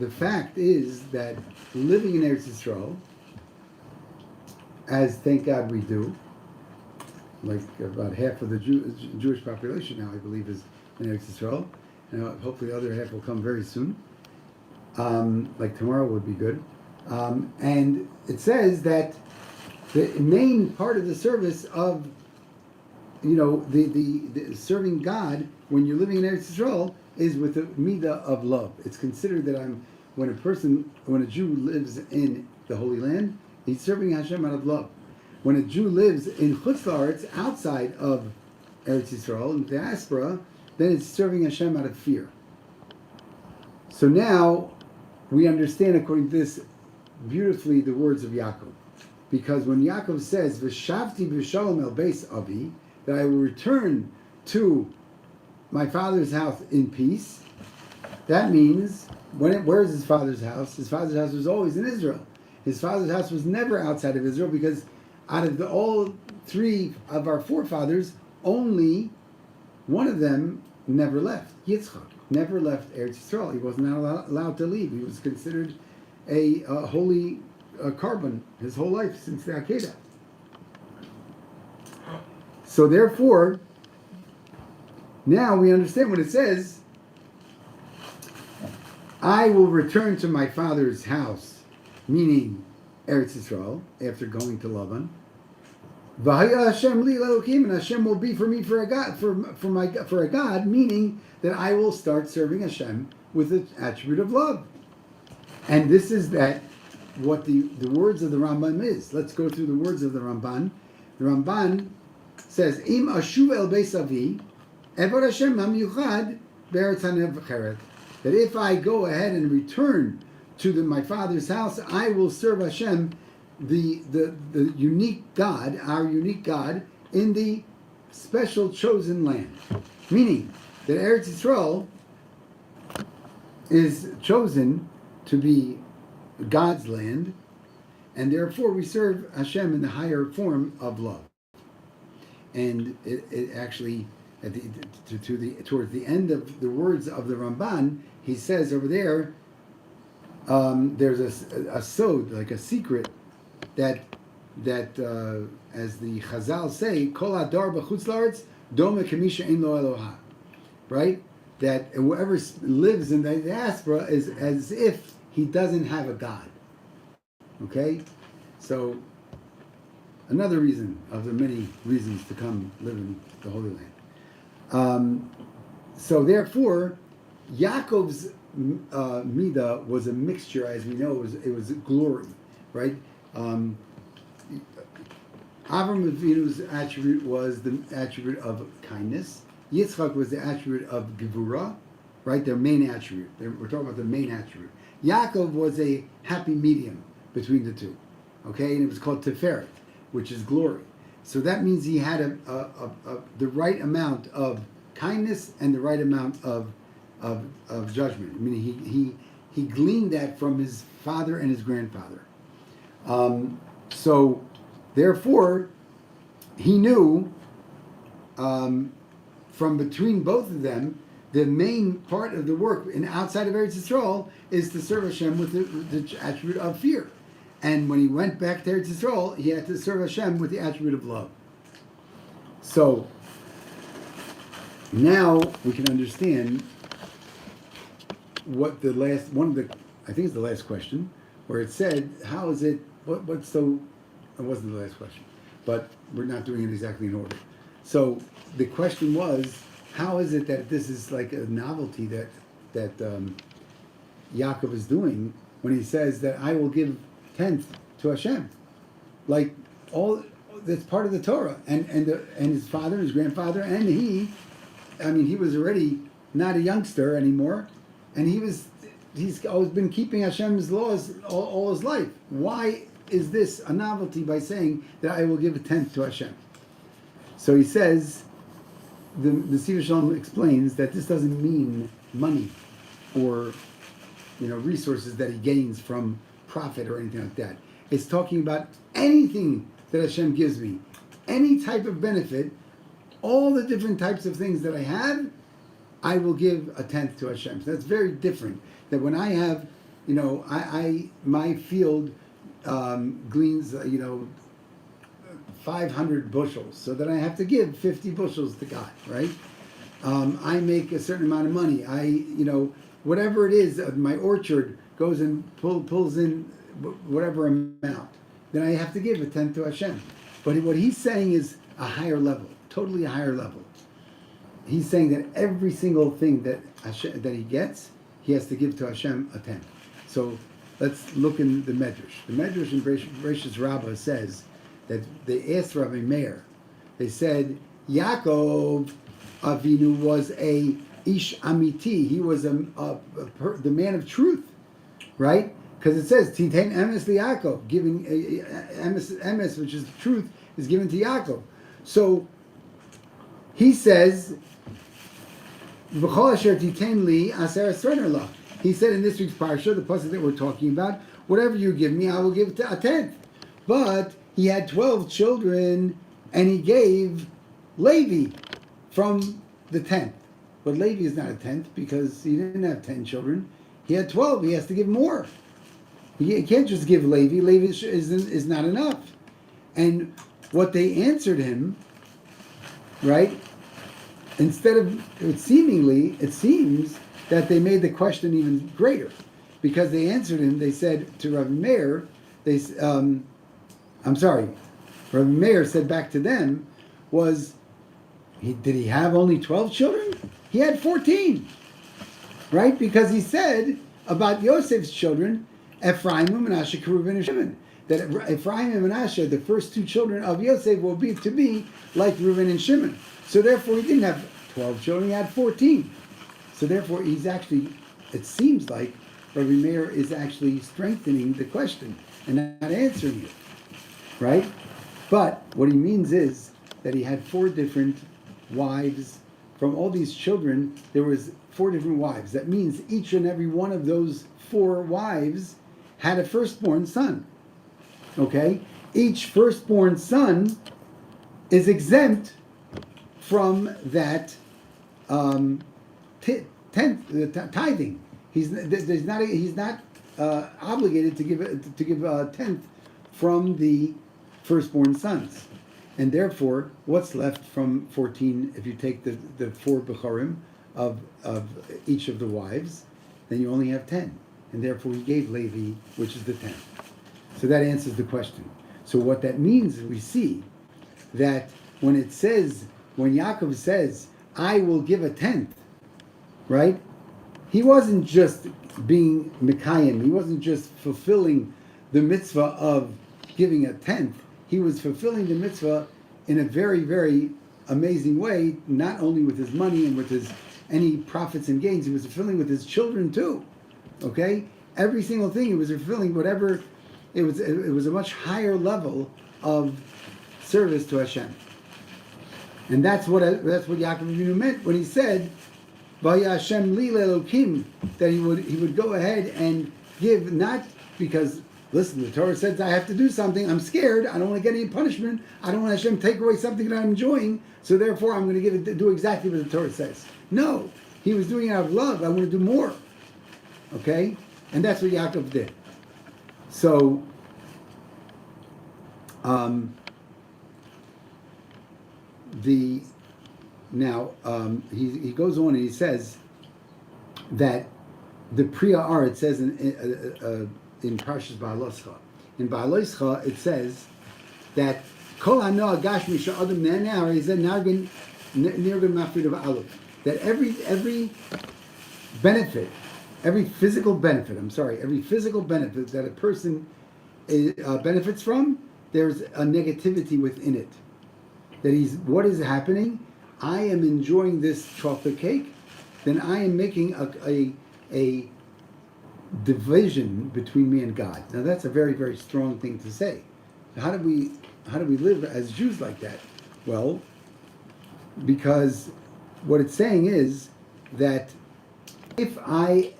B: fact is that living in Eretz Israel, as thank God we do, like about half of the Jewish population now, I believe, is in Eretz Israel, and hopefully the other half will come very soon. Like tomorrow would be good. And it says that the main part of the service of, the serving God when you're living in Eretz Yisrael is with the midah of love. It's considered that when a Jew lives in the Holy Land, he's serving Hashem out of love. When a Jew lives in Chutz La'aretz, outside of Eretz Yisrael, in diaspora, then it's serving Hashem out of fear. So now we understand, according to this, beautifully the words of Yaakov. Because when Yaakov says, "V'shavti v'shalom el beis avi," that I will return to my father's house in peace, that means, where is his father's house? His father's house was always in Israel. His father's house was never outside of Israel, because out of all three of our forefathers, only one of them never left. Yitzchak never left Eretz Yisrael. He was not allowed to leave. He was considered a holy carbon his whole life since the Akedah. So therefore, now we understand when it says, I will return to my father's house, meaning Eretz Yisrael, after going to Lavan. V'haya Hashem li lelokim, and Hashem will be for me for a God, for a God, meaning that I will start serving Hashem with the attribute of love. And this is what the words of the Rambam is. Let's go through the words of the Ramban. The Ramban says, Im ashuv el beis avi, evod Hashem hamiyuchad be'eretz hanevcheret. That if I go ahead and return to my father's house, I will serve Hashem, the unique God, our unique God, in the special chosen land. Meaning that Eretz Yisrael is chosen to be God's land, and therefore we serve Hashem in the higher form of love. And it actually, towards the end of the words of the Ramban, he says over there, there's a sod, like a secret, that as the Chazal say, Kol Adar b'chutz la'aretz Doma Kamisha Ein Lo Eloha, right? That whoever lives in the diaspora is as if he doesn't have a God. Okay? So, another reason of the many reasons to come live in the Holy Land. So therefore, Yaakov's midah was a mixture, as we know, it was glory, right? Avram Avinu's attribute was the attribute of kindness. Yitzchak was the attribute of gevurah, right? Their main attribute. We're talking about the main attribute. Yaakov was a happy medium between the two, okay? And it was called Tiferet, which is glory. So that means he had the right amount of kindness and the right amount of judgment. I mean, he gleaned that from his father and his grandfather. So therefore, he knew from between both of them, the main part of the work outside of Eretz Yisrael is to serve Hashem with the attribute of fear. And when he went back to Eretz Yisrael, he had to serve Hashem with the attribute of love. So now we can understand what the last one of the, I think it's the last question, where it said, how is it, what's so, it wasn't the last question, but we're not doing it exactly in order. So the question was, how is it that this is like a novelty that Yaakov is doing when he says that I will give 10th to Hashem? Like all that's part of the Torah, and his father, his grandfather, and he was already not a youngster anymore, and he's always been keeping Hashem's laws all his life. Why is this a novelty by saying that I will give a 10th to Hashem? So he says, the Tzfat Israel explains that this doesn't mean money or resources that he gains from profit or anything like that. It's talking about anything that Hashem gives me, any type of benefit, all the different types of things that I have, I will give a 10th to Hashem. So that's very different. That when I have, my field gleans, 500 bushels, so that I have to give 50 bushels to God, right? I make a certain amount of money. Whatever it is, my orchard goes and pulls in whatever amount, then I have to give a 10th to Hashem. But what he's saying is a higher level, totally a higher level. He's saying that every single thing that he gets, he has to give to Hashem a 10th. So let's look in the Medrash. The Medrash in Bereshis Rabbah says that they asked Rabbi Meir, they said, Yaakov Avinu was a ish amiti. He was the man of truth, right? Because it says, Titein emes liYaakov, giving emes, which is the truth, is given to Yaakov. So he says, V'chol asher titein li aser esrona la. He said in this week's parsha, the pasuk that we're talking about, whatever you give me, I will give a 10th. But he had 12 children, and he gave Levi from the 10th. But Levi is not a 10th because he didn't have 10 children. He had 12. He has to give more. He can't just give Levi. Levi is not enough. And what they answered him, right? Instead of it seems that they made the question even greater, because they answered him. They said to Rabbi Meir, Rabbi Meir said back to them, did he have only 12 children? He had 14, right? Because he said about Yosef's children, Ephraim, Menashe, Reuben, and Shimon, that Ephraim and Menashe, the first two children of Yosef, will be like Reuben and Shimon. So therefore, he didn't have 12 children; he had 14. So therefore, it seems like Rabbi Meir is actually strengthening the question and not answering it, right? But what he means is that he had 4 different wives. From all these children, there was 4 different wives. That means each and every one of those 4 wives had a firstborn son. Okay? Each firstborn son is exempt from that tithing. He's not obligated to give a 10th from the firstborn sons. And therefore, what's left from 14, if you take the 4 Bechorim of each of the wives, then you only have 10. And therefore he gave Levi, which is the 10th. So that answers the question. So what that means is we see that when Yaakov says, I will give a 10th, right? He wasn't just being Mekayim, he wasn't just fulfilling the mitzvah of giving a 10th, he was fulfilling the mitzvah in a very, very amazing way, not only with his money and with his any profits and gains, he was fulfilling with his children too. Okay? Every single thing he was fulfilling, whatever, it was a much higher level of service to Hashem. And that's what Yaakov Avinu meant when he said, Vaya Hashem li le'elokim, that he would go ahead and give, not because, listen, the Torah says I have to do something, I'm scared, I don't want to get any punishment, I don't want Hashem to take away something that I'm enjoying, so therefore I'm going to do exactly what the Torah says. No, he was doing it out of love, I want to do more. Okay? And that's what Yaakov did. So, he goes on and he says that the Priya Ar, it says in Parshas Ba'aloscha. In Ba'aloscha it says that Kol hanoah gashmi she'adam ne'ar is nirgan mafrid of aleph. That every benefit, every physical benefit that a person benefits from, there's a negativity within it. That what is happening? I am enjoying this chocolate cake, then I am making a division between me and God. Now that's a very, very strong thing to say. How do we live as Jews like that? Well, because what it's saying is that if I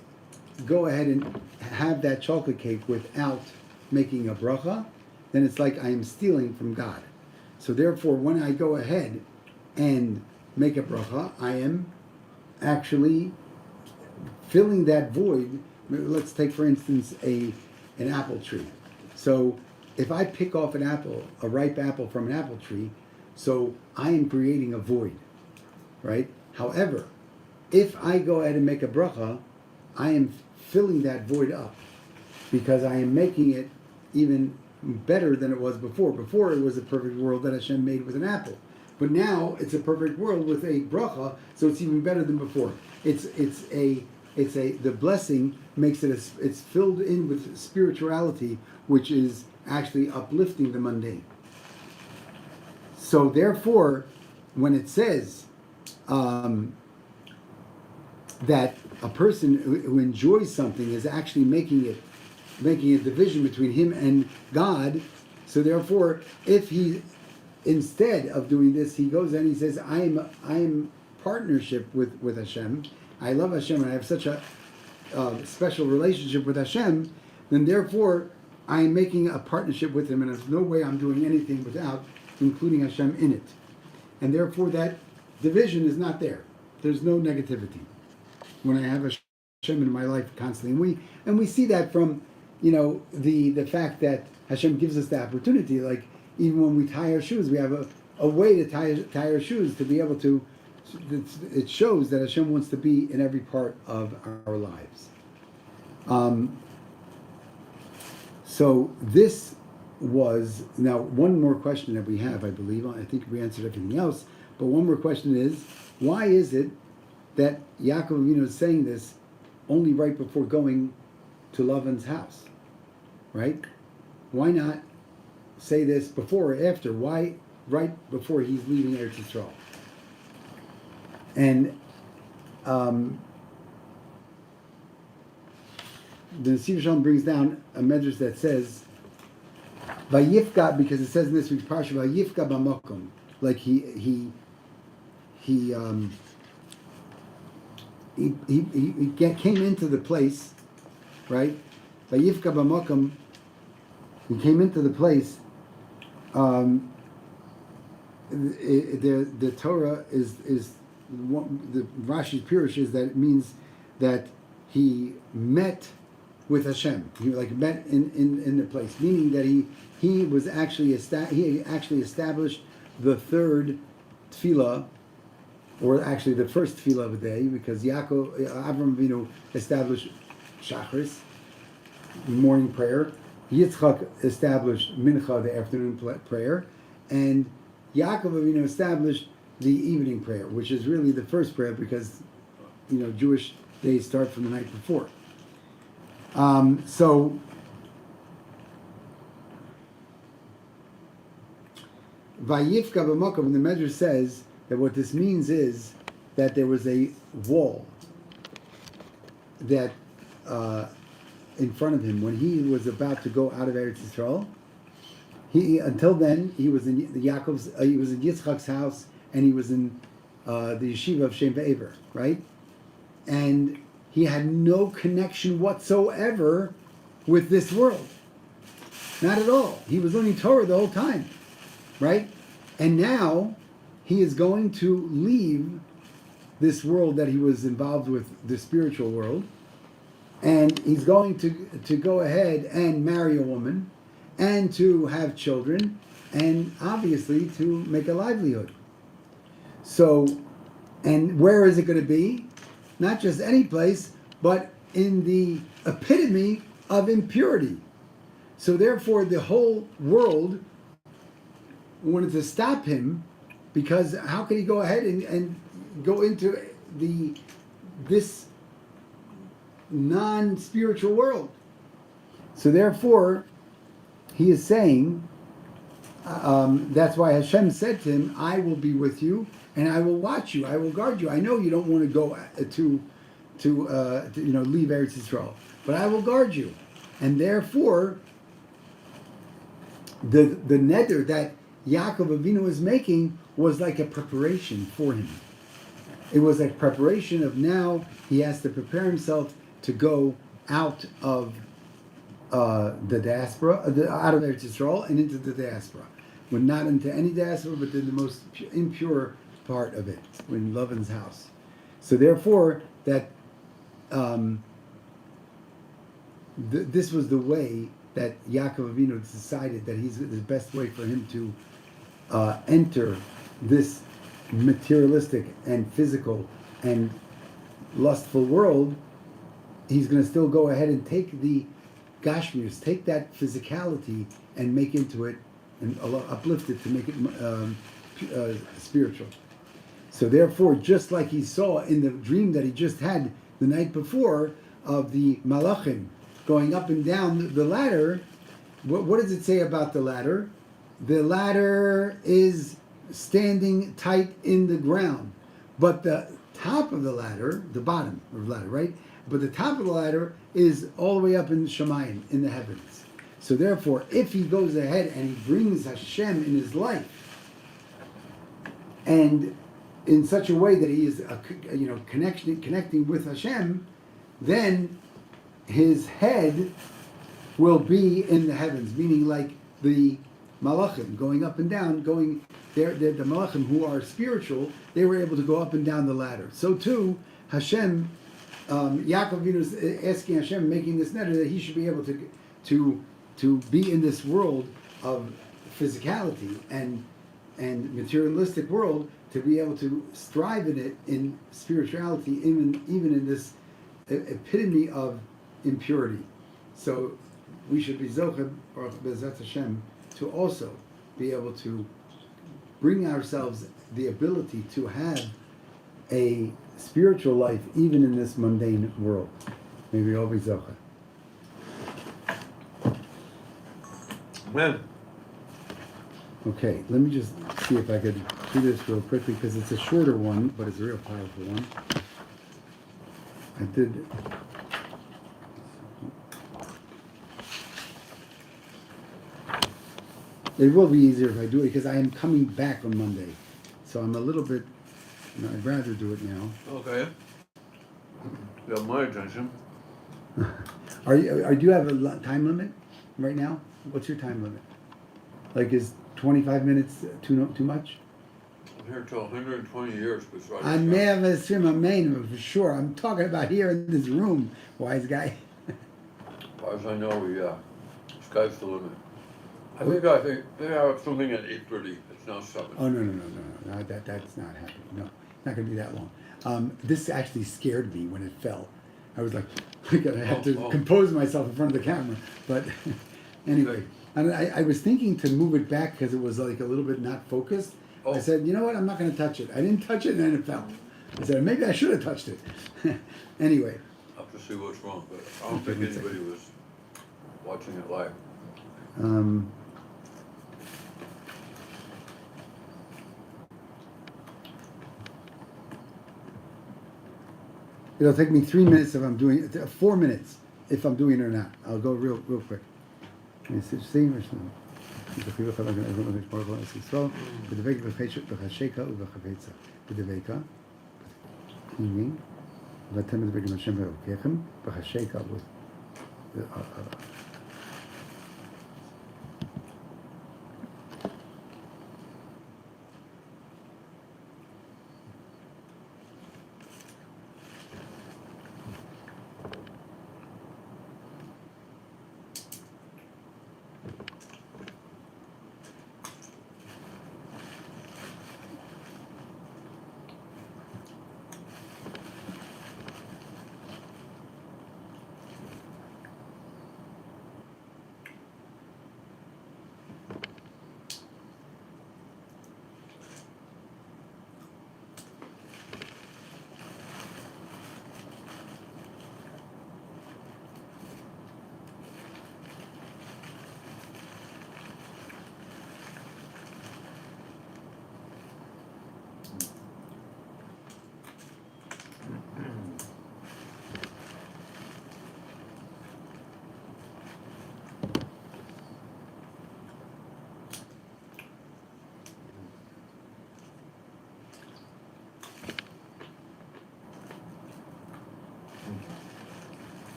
B: go ahead and have that chocolate cake without making a bracha, then it's like I am stealing from God. So therefore, when I go ahead and make a bracha, I am actually filling that void. Let's take, for instance, an apple tree. So if I pick off an apple, a ripe apple from an apple tree, so I am creating a void, right? However, if I go ahead and make a bracha, I am filling that void up because I am making it even better than it was before. Before it was a perfect world that Hashem made with an apple, but now it's a perfect world with a bracha, so it's even better than before. The blessing makes it it's filled in with spirituality, which is actually uplifting the mundane. So therefore, when it says that a person who enjoys something is actually making a division between him and God. So therefore, if he, instead of doing this, he goes and he says, I am partnership with Hashem. I love Hashem and I have such a special relationship with Hashem, then therefore I am making a partnership with him, and there's no way I'm doing anything without including Hashem in it. And therefore that division is not there. There's no negativity when I have Hashem in my life constantly. And we see that from the fact that Hashem gives us the opportunity, like even when we tie our shoes, we have a way to tie our shoes to be able to, it shows that Hashem wants to be in every part of our lives. So this was, now one more question that we have, I believe, I think we answered everything else, but one more question is, why is it that Yaakov Avinu is saying this only right before going to Lavan's house, right? Why not say this before or after? Why right before he's leaving Eretz Yisrael? And the Nesiv Shalom brings down a medrash that says, Vayifka, because it says in this week's parsha, Vayifka b'makom, like he came into the place, right? Vayifka b'makom, he came into the place. The Torah is the Rashi's Pirush is that it means that he met with Hashem. He met in the place, meaning that he was actually he actually established the third tefillah, or actually the first tefillah of the day, because Avram Avinu established Shachris, morning prayer. Yitzchak established Mincha, the afternoon prayer, and Yaakov Avinu established the evening prayer, which is really the first prayer because Jewish days start from the night before. So Vayifka b'mokav, the Medrash says that what this means is that there was a wall that in front of him when he was about to go out of Eretz Israel. Until then he was in he was in Yitzchak's house, and he was in the yeshiva of Shem Ve'ever, right? And he had no connection whatsoever with this world, not at all. He was learning Torah the whole time, right? And now he is going to leave this world that he was involved with, the spiritual world, and he's going to go ahead and marry a woman and to have children and obviously to make a livelihood. So, and where is it going to be? Not just any place, but in the epitome of impurity. So therefore the whole world wanted to stop him, because how could he go ahead and go into this non-spiritual world? So therefore, he is saying, that's why Hashem said to him, I will be with you, and I will watch you, I will guard you. I know you don't want to go to leave Eretz Yisrael, but I will guard you. And therefore, the neder that Yaakov Avinu was making was like a preparation for him. It was a preparation of now he has to prepare himself to go out of the diaspora, out of Eretz Yisrael and into the diaspora. Well, not into any diaspora, but in the most impure part of it, in Lavan's house. So therefore, that this was the way that Yaakov Avinu decided that the best way for him to enter this materialistic and physical and lustful world. He's going to still go ahead and take the gashmius, take that physicality and make into it, and uplift it to make it spiritual. So therefore, just like he saw in the dream that he just had the night before of the malachim going up and down the ladder, what does it say about the ladder? The ladder is standing tight in the ground, but the top of the ladder, the bottom of the ladder, right? But the top of the ladder is all the way up in Shemayim, in the heavens. So therefore, if he goes ahead and he brings Hashem in his life, and in such a way that he is connecting with Hashem, then his head will be in the heavens, meaning like the malachim going up and down, the malachim who are spiritual, they were able to go up and down the ladder. So too, Hashem, Yaakov Avinu is asking Hashem, making this neder, that he should be able to be in this world of physicality and materialistic world, to be able to strive in it in spirituality, even in this epitome of impurity. So we should be zocheh or bezat Hashem to also be able to bring ourselves the ability to have a spiritual life even in this mundane world. May we all be zocheh.
A: Amen.
B: Okay, let me just see if I could do this real quickly, because it's a shorter one, but it's a real powerful one. I did. It will be easier if I do it, because I am coming back on Monday, so I'm a little bit. I'd rather do it now.
A: Okay. You have my attention.
B: Do you have a time limit right now? What's your time limit? Like, is 25 minutes too much?
A: I'm here till 120 years.
B: I'm never swim a main for sure. I'm talking about here in this room, wise guy.
A: As far as I know, yeah. Sky's the limit. I think I have something at 8:30. It's now 7.
B: Oh, no, that's not happening. No, not going to be that long. This actually scared me when it fell. I was like, I had to compose myself in front of the camera. But anyway, and I was thinking to move it back because it was like a little bit not focused.
A: Oh.
B: I said, you know what, I'm not going to touch it. I didn't touch it and then it fell. I said, maybe I should have touched it. Anyway.
A: I'll have to see what's wrong, but I don't think anybody was watching it live.
B: It'll take me 3 minutes if I'm doing it, 4 minutes if I'm doing it or not. I'll go real quick.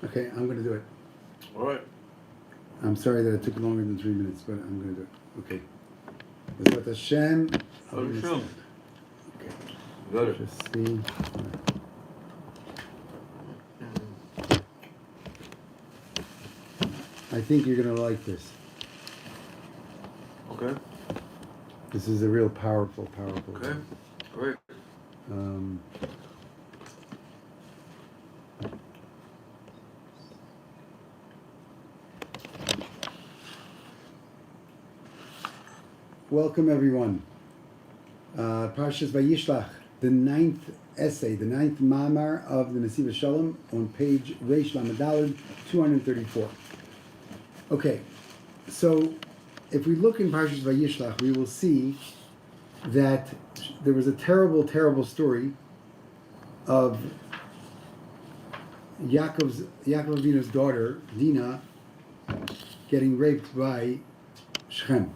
B: Okay, I'm going to do it.
A: All right.
B: I'm sorry that it took longer than 3 minutes, but I'm going to do it. Okay. Bezrat Hashem.
A: Hashem.
B: Okay.
A: Got it.
B: Just see. I think you're going to like this.
A: Okay.
B: This is a real powerful.
A: Okay. Great.
B: Um, Welcome everyone. Parshas Vayishlach, the ninth essay, the ninth mamar of the Nesiv Shalom on page Reish Lamed Daled, 234. Okay, so if we look in Parshas Vayishlach, we will see that there was a terrible story of Yaakov Avinu's daughter, Dinah, getting raped by Shechem.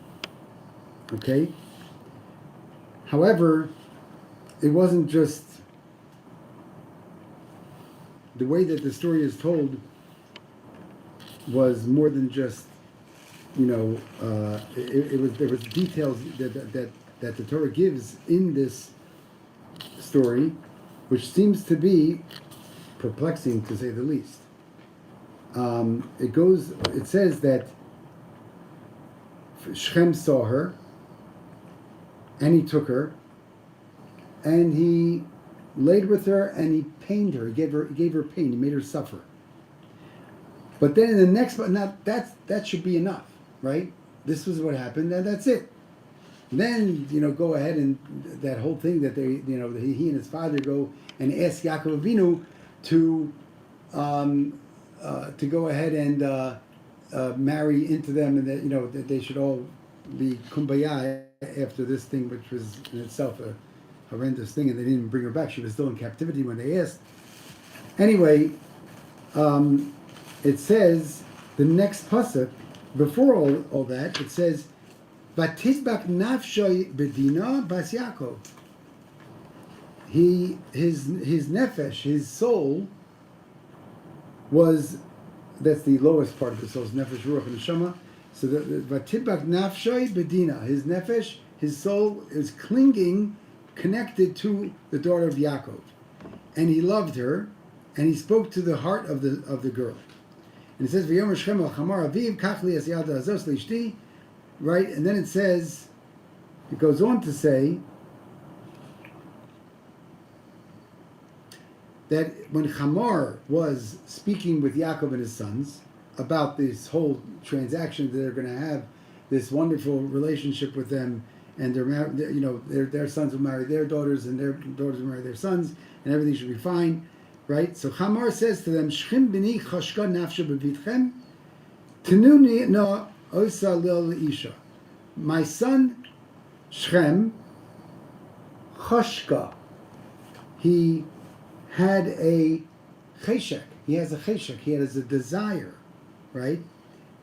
B: Okay? However, it wasn't just the way that the story is told was more than just, there was details that the Torah gives in this story, which seems to be perplexing to say the least. It says that Shechem saw her, and he took her, and he laid with her, and he pained her. He gave her pain. He made her suffer. But then in the next, that should be enough, right? This was what happened, and that's it. Then go ahead and that whole thing that he and his father go and ask Yaakov Avinu to go ahead and marry into them, and that they should all be kumbaya after this thing, which was in itself a horrendous thing, and they didn't bring her back. She was still in captivity when they asked. Anyway, it says the next pasuk before all that, it says, "Vatizbak nafshoy bedina bas Yaakov." His nefesh, his soul, that's the lowest part of the soul, nefesh, ruach, and neshama. So the vatibak nafshoy bedina, his nefesh, his soul is connected to the daughter of Yaakov, and he loved her, and he spoke to the heart of the girl. And it says v'yomer Shechem al chamar aviv kach li es yad hazos leishti, right? And then it goes on to say that when Chamar was speaking with Yaakov and his sons about this whole transaction, that they're going to have this wonderful relationship with them, and their sons will marry their daughters, and their daughters will marry their sons, and everything should be fine, right? So Chamar says to them, "Shechem b'ni chashka nafsha b'vitchem, tenuni no osa lil isha." My son Shechem, chashka, he had a cheshek. He has a cheshek. He has a desire, right,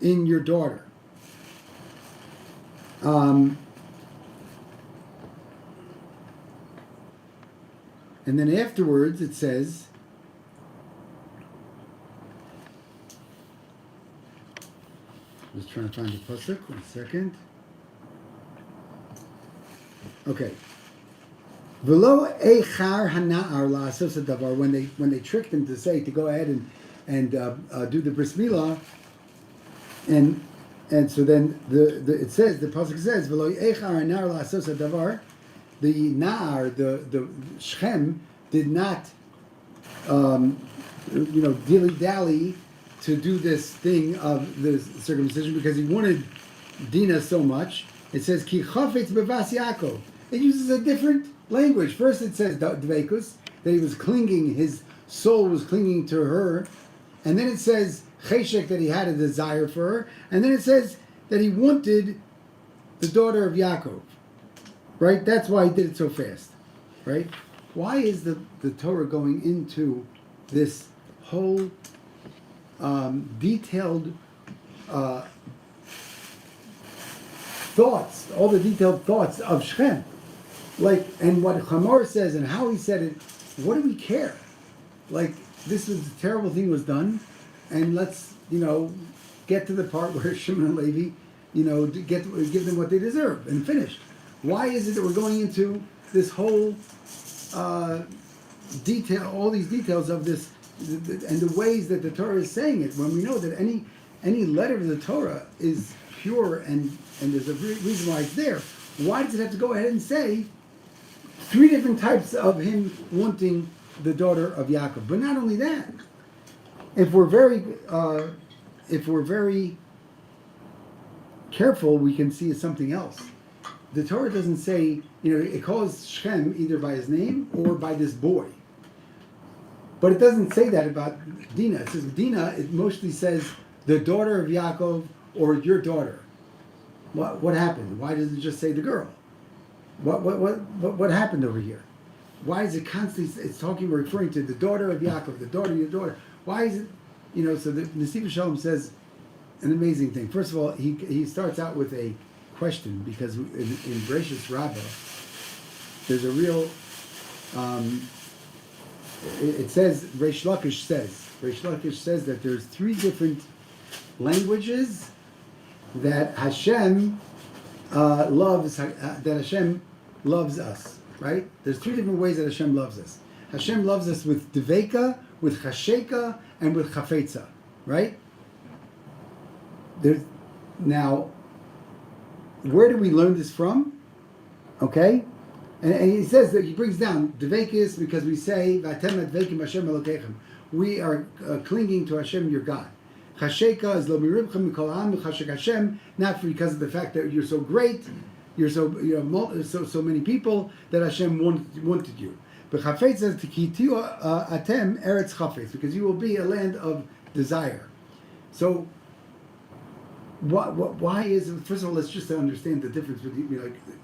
B: in your daughter. And then afterwards it says, just trying to find the pasuk. 1 second. Okay. V'lo eichar hana'ar la'asos hadavar, when they tricked him to say to go ahead and do the bris milah, and so then it says, the pasuk says v'lo eichar hana'ar la'asos hadavar, the na'ar, the Shechem did not dilly dally to do this thing of the circumcision because he wanted Dinah so much. It says ki chafetz bevas Yaakov. It uses a different language. First it says dveikus, that he was clinging, his soul was clinging to her, and then it says cheshek, that he had a desire for her, and then it says that he wanted the daughter of Yaakov, right? That's why he did it so fast, right? Why is the Torah going into this whole detailed thoughts, all the detailed thoughts of Shechem? And what Chamar says and how he said it, what do we care? This was a terrible thing was done, and let's get to the part where Shimon and Levi, give them what they deserve and finish. Why is it that we're going into this whole detail, all these details of this, and the ways that the Torah is saying it, when we know that any letter of the Torah is pure and there's a reason why it's there? Why does it have to go ahead and say 3 different types of him wanting the daughter of Yaakov? But not only that, if we're very careful, we can see something else. The Torah doesn't say, it calls Shem either by his name or by this boy. But it doesn't say that about Dinah. It says Dinah, it mostly says the daughter of Yaakov or your daughter. What happened? Why does it just say the girl? What happened over here? Why is it constantly, it's talking, referring to the daughter of Yaakov, the daughter of your daughter? Why is it, so the Tzfat Israel says an amazing thing. First of all, he starts out with a question, because in Bereshis Rabbah, there's a real, it says, Reish Lakish says that there's 3 different languages that Hashem loves us, right? There's 3 different ways that Hashem loves us. Hashem loves us with Deveka, with Chasheka, and with Chafetza, right? Now, where do we learn this from? Okay? And he says that he brings down Devekis because we say, Vatem advekim Hashem Elokechem. We are clinging to Hashem, your God. Chasheka is lo miribchem mikol ha'am chashek Hashem, not because of the fact that you're so great, so many people that Hashem wanted you. But Chafetz says tikitiu atem eretz chafetz, because you will be a land of desire. So why is it? First of all, let's just understand the difference between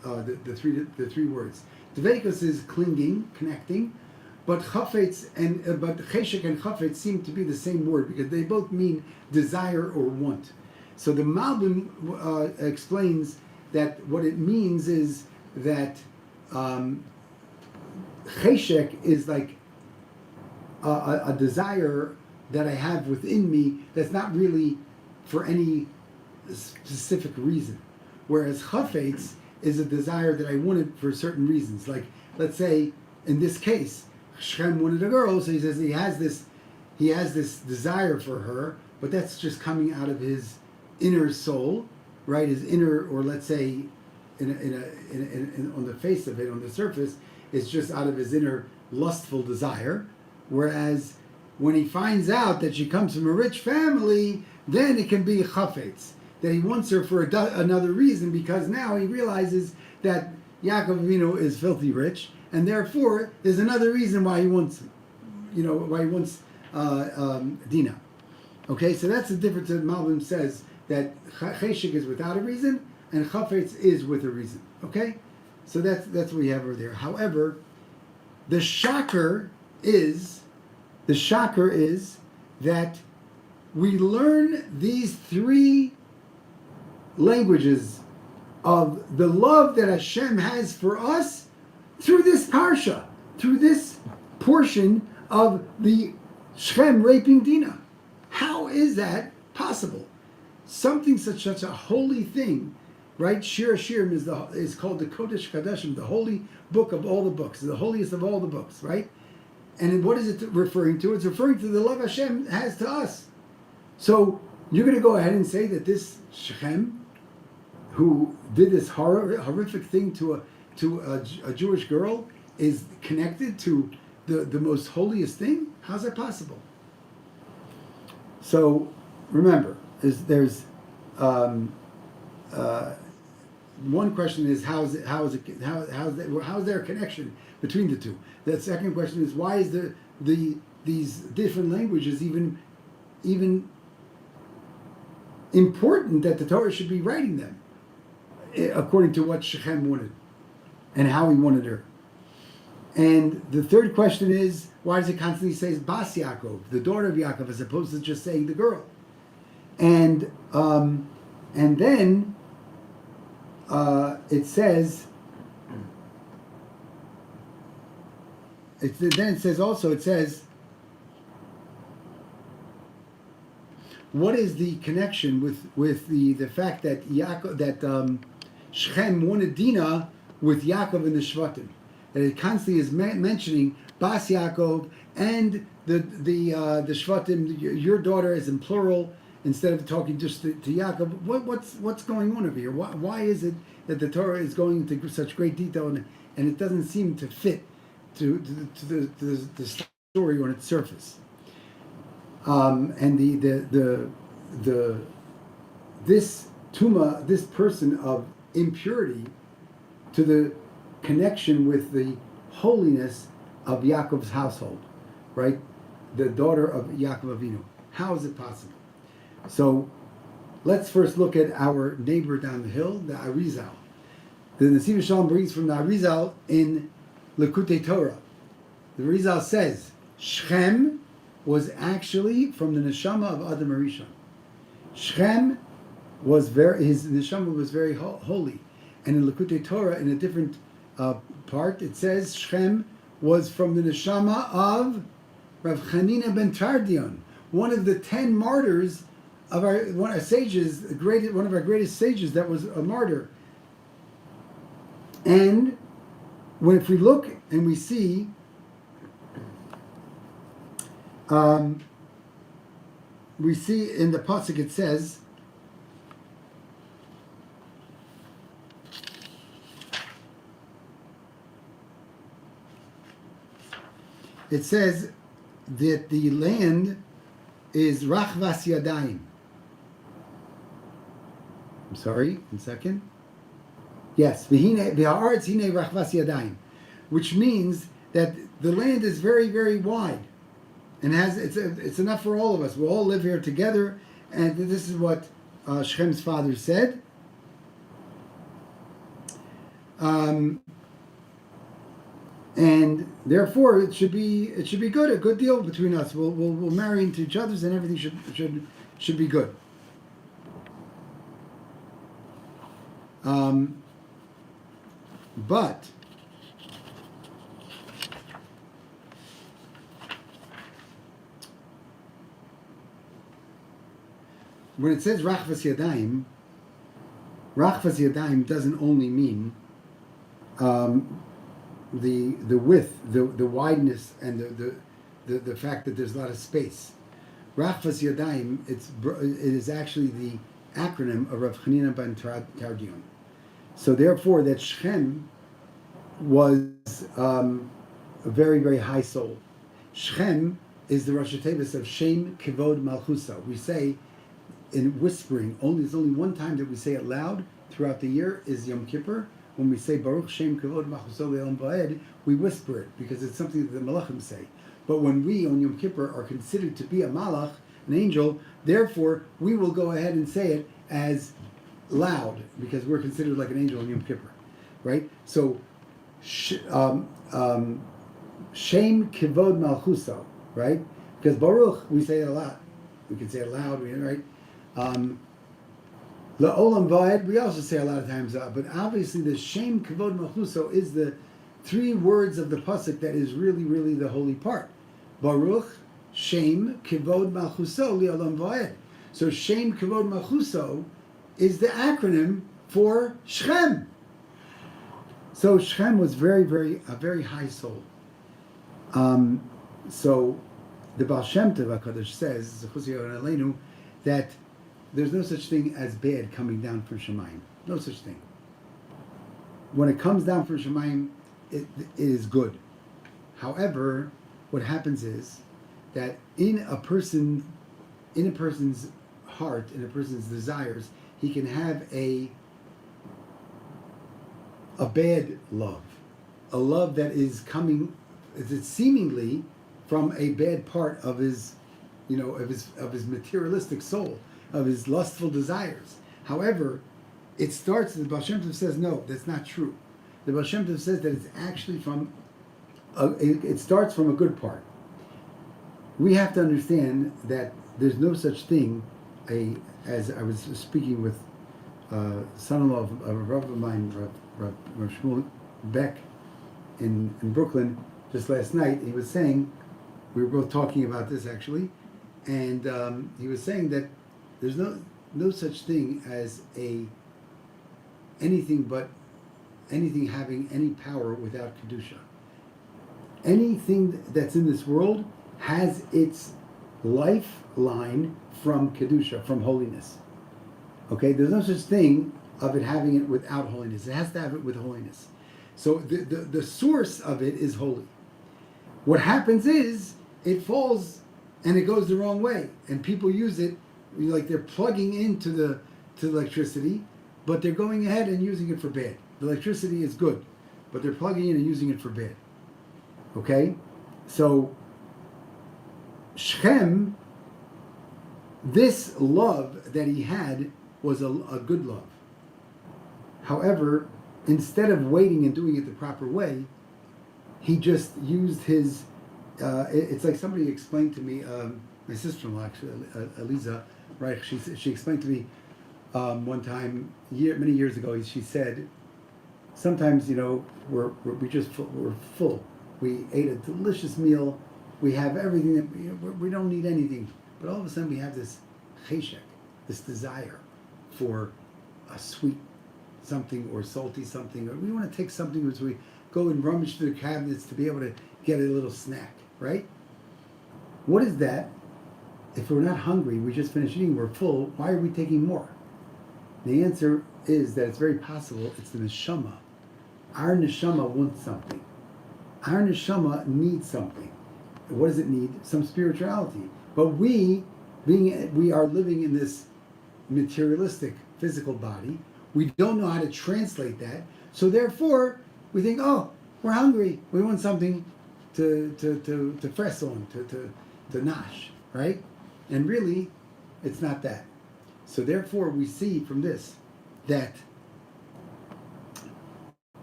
B: the three words. Dveikus is clinging, connecting, but chafetz but cheshek and chafetz seem to be the same word because they both mean desire or want. So the Malbim explains that what it means is that cheshek is like a desire that I have within me that's not really for any specific reason, whereas chafetz is a desire that I wanted for certain reasons. Like, let's say in this case, Shem wanted a girl, so he says he has this desire for her, but that's just coming out of his inner soul, right? His inner, or let's say, in on the face of it, on the surface, it's just out of his inner lustful desire. Whereas when he finds out that she comes from a rich family, then it can be chafetz, that he wants her for another reason, because now he realizes that Yaakov Avinu is filthy rich, and therefore there's another reason why he wants, Dinah. Okay, so that's the difference that Malbim says, that cheshek is without a reason, and chafetz is with a reason. Okay, so that's what we have over there. However, the shocker is that we learn these 3 languages of the love that Hashem has for us through this parsha, through this portion of the Shem raping Dinah. How is that possible? Something such a holy thing, right? Shir Hashirim is called the Kodesh Kadashim, the holy book of all the books, the holiest of all the books, right? And what is it referring to? It's referring to the love Hashem has to us. So you're going to go ahead and say that this Shechem, who did this horrific thing to a Jewish girl, is connected to the most holiest thing? How's that possible? So remember, there's one question is how is there a connection between the two? The second question is, why is these different languages even important that the Torah should be writing them according to what Shechem wanted and how he wanted her? And the third question is, why does it constantly say Bas Yaakov, the daughter of Yaakov, as opposed to just saying the girl? And then it says, what is the connection with the fact that Shechem wanted Dinah with Yaakov and the Shvatim? That it constantly is mentioning Bas Yaakov and the Shvatim, your daughter, is in plural instead of talking just to Yaakov. What's going on over here? Why is it that the Torah is going into such great detail and it doesn't seem to fit to the story on its surface? And this tuma, this person of impurity, to the connection with the holiness of Yaakov's household, right? The daughter of Yaakov Avinu. How is it possible? So let's first look at our neighbor down the hill, the Arizal. The Nesiv Shalom brings from the Arizal in Likutei Torah. The Arizal says Shechem was actually from the neshama of Adam Harishon. Shechem his neshama was very holy, and in Likutei Torah, in a different part, it says Shechem was from the neshama of Rav Chanina ben Tardion, one of the 10 martyrs of one of our greatest sages that was a martyr. And if we look and we see, we see in the pasuk it says, that the land is Rachvas Yadayim. I'm sorry, 1 second. Yes, V'ha'aretz Hine Rachvas Yadayim, which means that the land is very, very wide, and it's enough for all of us. We all live here together, and this is what Shechem's father said. And therefore, it should be good, a good deal between us. We'll marry into each other's, and everything should be good. But when it says Rachvas Yadayim doesn't only mean the width, the wideness, and the fact that there's a lot of space. Rachvas Yadayim, it is actually the acronym of Rav Chanina ben Tardion. So therefore, that Shechem was a very, very high soul. Shechem is the Rosh Hashanah of Shem Kivod Malchusa. We say in whispering, there's only one time that we say it loud throughout the year is Yom Kippur. When we say Baruch Shem Kavod Malchuso Le'olam Va'ed, we whisper it because it's something that the Malachim say. But when we on Yom Kippur are considered to be a Malach, an angel, therefore we will go ahead and say it as loud because we're considered like an angel on Yom Kippur, right? So Shem Kavod Malchuso, right? Because Baruch we say it a lot. We can say it loud, right? La'olam va'ed, we also say a lot of times, but obviously the Shem Kavod Malchuso is the 3 words of the pasuk that is really, really the holy part. Baruch Shem Kavod Malchuso Li'olam va'ed. So Shem Kavod Malchuso is the acronym for Shechem. So Shechem was a very high soul. So the Baal Shem Tov HaKadosh says, that there's no such thing as bad coming down from Shemayim. No such thing. When it comes down from Shemayim, it is good. However, what happens is that in a person's heart, in a person's desires, he can have a bad love, a love that is coming, it's seemingly from a bad part of his, of his materialistic soul, of his lustful desires. However, it starts, the Baal Shem Tov says, no, that's not true. The Baal Shem Tov says that it's actually it starts from a good part. We have to understand that there's no such thing, as I was speaking with son-in-law of a Rav of mine, Rav Shmuel Beck in Brooklyn, just last night. He was saying, we were both talking about this actually, and he was saying that There's no such thing as anything having any power without kedusha. Anything that's in this world has its lifeline from kedusha, from holiness. Okay, there's no such thing of it having it without holiness. It has to have it with holiness. So the source of it is holy. What happens is it falls and it goes the wrong way, and people use it like they're plugging into the electricity, but they're going ahead and using it for bad. The electricity is good, but they're plugging in and using it for bad. Okay, so Shechem, this love that he had was a good love. However, instead of waiting and doing it the proper way, he just used his. It's like somebody explained to me. My sister-in-law, actually, Eliza, right? She explained to me one time, many years ago. She said, sometimes we're full. We ate a delicious meal. We have everything that we don't need anything. But all of a sudden we have this cheshek, this desire for a sweet something or salty something, or we want to take something which we go and rummage through the cabinets to be able to get a little snack, right? What is that? If we're not hungry, we just finished eating, we're full, why are we taking more? The answer is that it's very possible it's the neshama. Our neshama wants something. Our neshama needs something. What does it need? Some spirituality. But we are living in this materialistic physical body. We don't know how to translate that. So therefore, we think, oh, we're hungry. We want something to press on, to nash, right? And really, it's not that. So therefore, we see from this that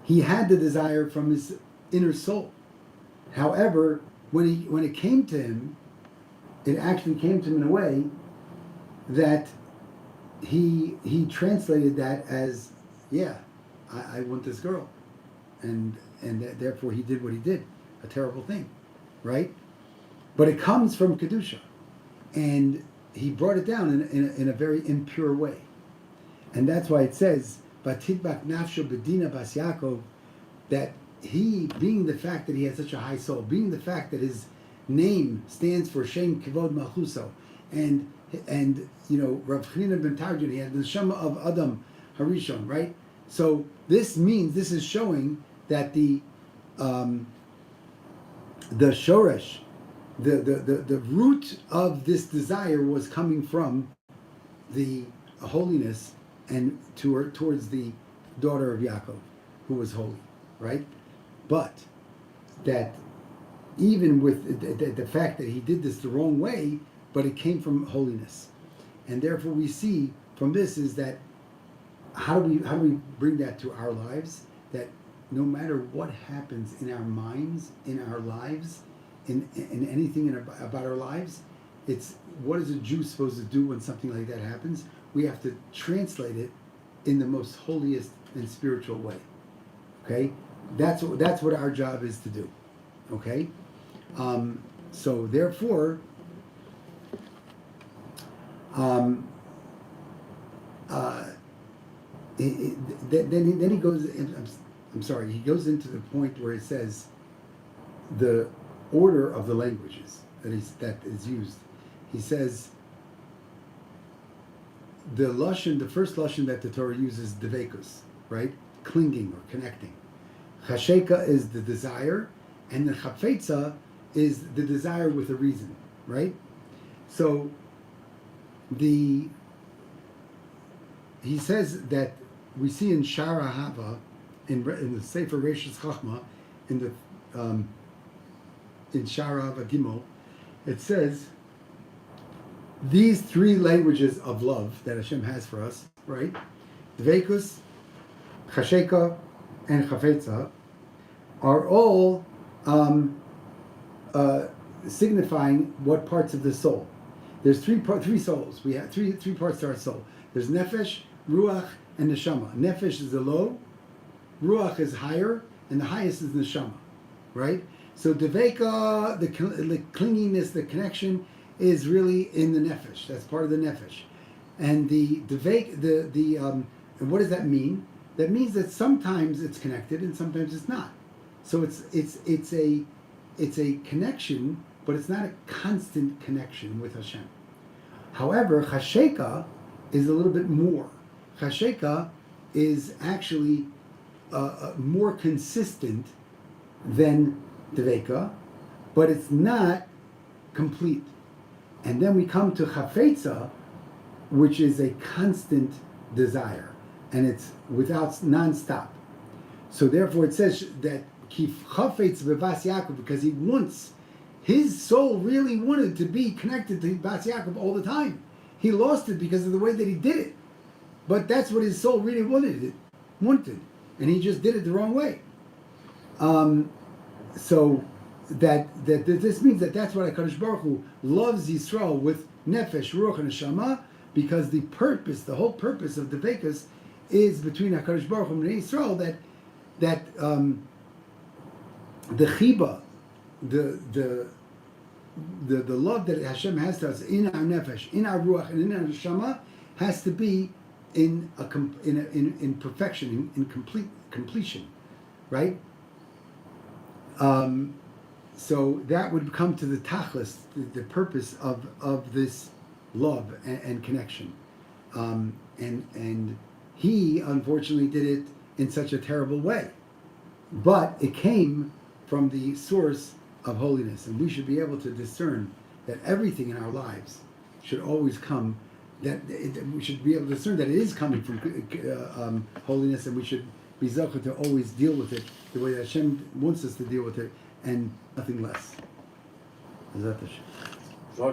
B: he had the desire from his inner soul. However, when it came to him, it actually came to him in a way that he translated that as, yeah, I want this girl, and therefore he did what he did, a terrible thing, right? But it comes from kedusha, and he brought it down in a very impure way, and that's why it says "Batidbak nafsho bedina bas Yaakov," that he, being the fact that he had such a high soul, being the fact that his name stands for Shem Kivod Malchuso, and Rav Chanina ben Tarjan, he had the neshama of Adam Harishon, right? So this is showing that the shoresh, the root of this desire was coming from the holiness and towards the daughter of Yaakov, who was holy, right? But that even with the fact that he did this the wrong way, but it came from holiness, and therefore we see from this is that how do we bring that to our lives? That no matter what happens in our minds, in our lives, in anything about our lives, it's what is a Jew supposed to do when something like that happens? We have to translate it in the most holiest and spiritual way. Okay, that's what our job is to do. Okay, so therefore, then he goes. I'm sorry. He goes into the point where it says the order of the languages that is used. He says the first lashon that the Torah uses, devekus, right? Clinging or connecting. Chasheka is the desire, and the chafetza is the desire with a reason, right? So he says that we see in Shara Hava, in the Sefer Reshis Chachma, in Shara Hava Gimel, it says these three languages of love that Hashem has for us, right? Dveikus, Chasheka, and Chafetza are all signifying what parts of the soul. There's three souls. We have three parts to our soul. There's nefesh, ruach, and neshama. Nefesh is the low, ruach is higher, and the highest is neshama, right? So deveka, the clinginess, the connection, is really in the nefesh. That's part of the nefesh. And and what does that mean? That means that sometimes it's connected and sometimes it's not. So it's a connection, but it's not a constant connection with Hashem. However, Chasheka is a little bit more. Chasheka is actually more consistent than Dveka, but it's not complete. And then we come to Chafetza, which is a constant desire, and it's without non-stop. So therefore it says that Kif Chafetz B'Bas Yaakov, because he wants, his soul really wanted to be connected to Bas Yaakov all the time. He lost it because of the way that he did it. But that's what his soul really wanted, and he just did it the wrong way. So that this means that's what HaKadosh Baruch Hu loves Yisrael with nefesh, ruach, and neshama, because the whole purpose of the Vekas is between HaKadosh Baruch Hu and Yisrael, that the chiba, the love that Hashem has to us in our nefesh, in our ruach, and in our neshama has to be in perfection, in completion, right? So that would come to the tachlis, the purpose of this love and connection, and he unfortunately did it in such a terrible way, but it came from the source of holiness, and we should be able to discern that everything in our lives should always come. We should be able to discern that it is coming from holiness, and we should be zocheh to always deal with it the way that Hashem wants us to deal with it, and nothing less. Zat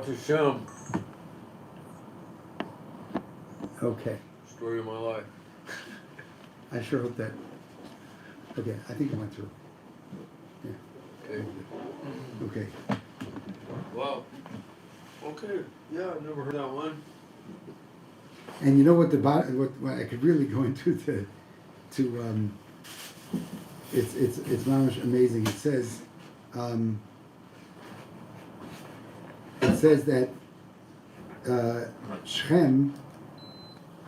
A: Hashem.
B: Okay.
A: Story of my life.
B: I sure hope that. Okay, I think I went through. Yeah.
A: Okay.
B: Okay.
A: Wow. Okay. Yeah, I've never heard that one.
B: And you know what what I could really go into it's mamish amazing. It says that Shechem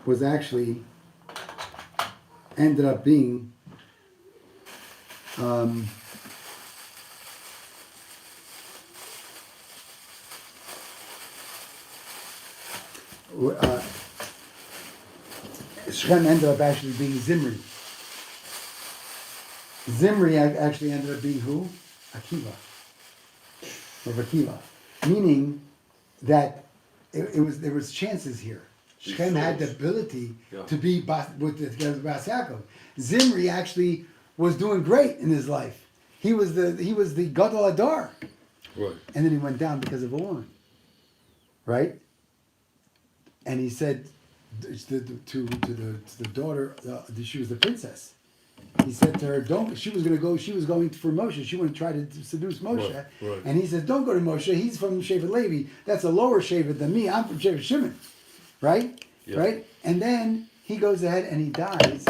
B: was actually ended up being Shechem ended up actually being Zimri. Zimri actually ended up being who? Akiva. Or Akiva. Meaning that there was chances here. Shechem had the ability to be together with Bas Yaakov. Zimri actually was doing great in his life. He was the Gadol Adar.
A: Right.
B: And then he went down because of a woman. Right? And he said to the daughter, she was the princess. He said to her, she was going for Moshe. She wanted to try to seduce Moshe.
A: Right.
B: And he said, don't go to Moshe. He's from Shevet Levi. That's a lower Shevet than me. I'm from Shevet Shimon. Right?
A: Yep.
B: Right? And then he goes ahead and he dies.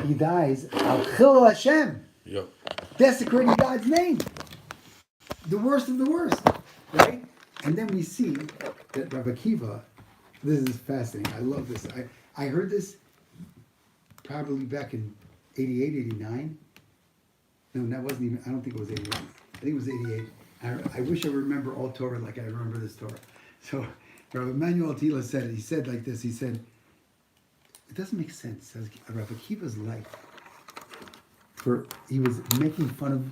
B: He dies. Al-Chil Hashem.
A: Yep.
B: Desecrating God's name. The worst of the worst. Right? And then we see that Rabbi Akiva, this is fascinating. I love this. I heard this probably back in 88, 89. No, that wasn't even, I don't think it was 88. I think it was 88. I wish I remember all Torah like I remember this Torah. So Rabbi Emmanuel Tila said, he said like this, he said, it doesn't make sense. Rabbi Akiva's life, he was making fun of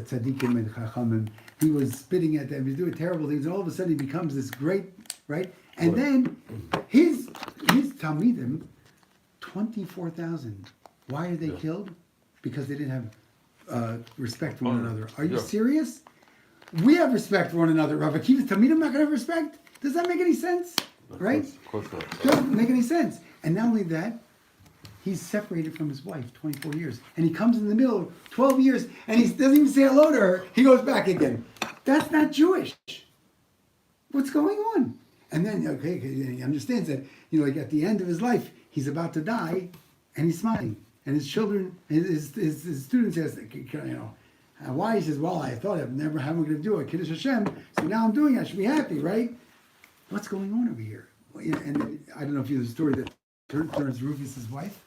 B: tzaddikim and chachamim. He was spitting at them. He was doing terrible things. And all of a sudden he becomes this great, right? And then his Talmidim, 24,000. Why are they killed? Because they didn't have respect for one another. Are you serious? We have respect for one another. Rav Akiva's Talmidim not going to have respect? Does that make any sense? Right?
A: Of course not.
B: Doesn't make any sense. And not only that, he's separated from his wife 24 years. And he comes in the middle, 12 years, and he doesn't even say hello to her. He goes back again. That's not Jewish. What's going on? And then, he understands that, like at the end of his life, he's about to die, and he's smiling. And his children, his students says, why? He says, well, I thought I'm going to do it. Kiddush Hashem. So now I'm doing it. I should be happy, right? What's going on over here? and I don't know if you know the story that Terence Rufus's wife.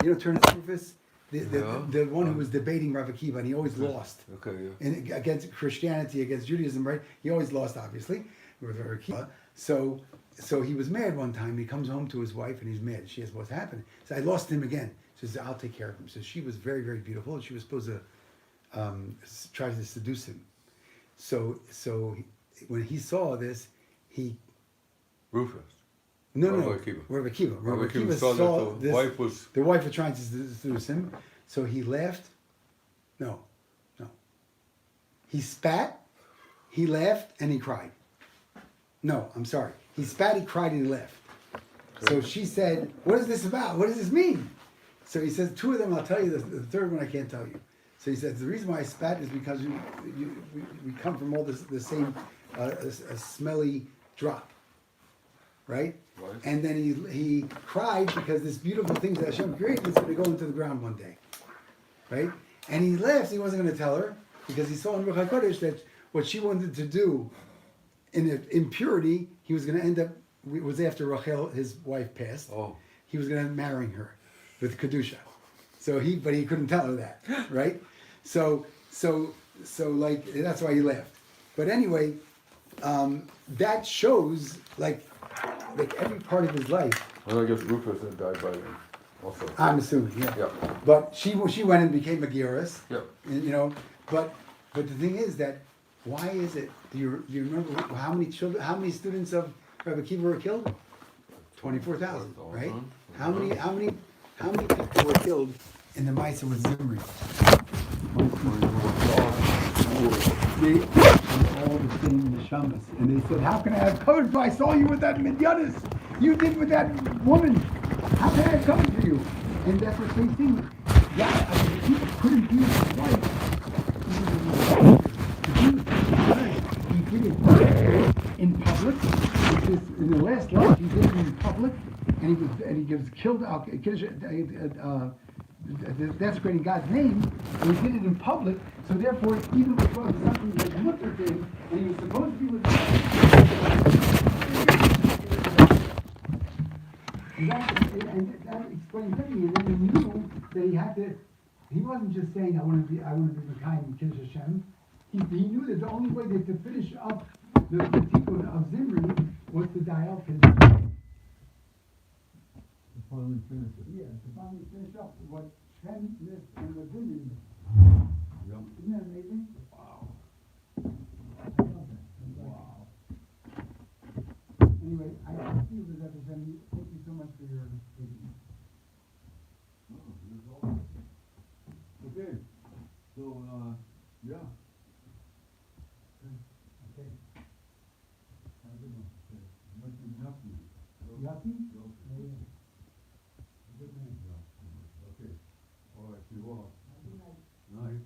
B: You know Terence Rufus, the one who was debating Rav Akiva, and he always lost.
A: Okay, yeah.
B: And against Christianity, against Judaism, right? He always lost, obviously, with Rav Akiva. So he was mad one time. He comes home to his wife, and he's mad. She says, "What's happened?" He says, "I lost him again." She says, "I'll take care of him." So she was very, very beautiful, and she was supposed to try to seduce him. So when he saw this, he
A: Rufus.
B: no,
A: Rav Akiva.
B: Rav Akiva.
A: Rav Akiva saw that the wife was...
B: The wife was trying to seduce him, so he laughed. No. He spat, he laughed, and he cried. No, I'm sorry. He spat, he cried, and he laughed. So she said, "What is this about? What does this mean?" So he says, "Two of them I'll tell you, the third one I can't tell you." So he says, "The reason why I spat is because we come from all the same a smelly drop, right? And then he cried because this beautiful thing that Hashem created is going to go into the ground one day, right? And he laughed. He wasn't going to tell her because he saw in Ruach HaKodesh that what she wanted to do in impurity, he was going to end up. It was after Rachel, his wife, passed.
A: Oh.
B: He was going to marry her with kedusha. But he couldn't tell her that, right? So like that's why he laughed. But anyway, that shows like every part of his life.
A: Well, I guess Rufus had died by then also.
B: I'm assuming, yeah.
A: Yeah.
B: But she went and became a Geras.
A: Yeah.
B: You know, but the thing is that why is it? Do you remember how many students of Rabbi Akiva were killed? 24,000, right? How many people were killed in the Maisa with Zimri? They all the same neshamas, and they said, "How can I have covered? I saw you with that midyanis. You did with that woman. How can I have covered for you?" And that's what they think. Yeah, I mean, people couldn't be his wife. He did it in public. Which is in the last life he did it in public, and he was killed out. Desecrating God's name, and he did it in public. So therefore, even if it was something that Mutter did, and he was supposed to be with God, and that explains everything. And then he knew that he had to. He wasn't just saying, "I want to be Mekayim and Kiddush Hashem." He knew that the only way to finish up the tikkun of Zimri was to die out Kiddush Hashem.
C: Finally finish it.
B: Yeah, to finally finish up what Shem missed and what Zimri missed.
C: Yep.
B: Isn't that amazing?
C: Wow.
B: I love that.
C: Wow.
B: Anyway, I feel that Hashem, thank you so much for your patience.
C: Oh, that's all. Okay. So, yeah.
B: Okay.
C: Have a good one. Okay. Must be Yucky.
B: Yucky?
C: Okay.
B: Yeah. Good man.
C: Yeah. Okay. All right. See you all.
B: Good night.
C: Night.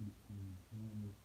C: between planet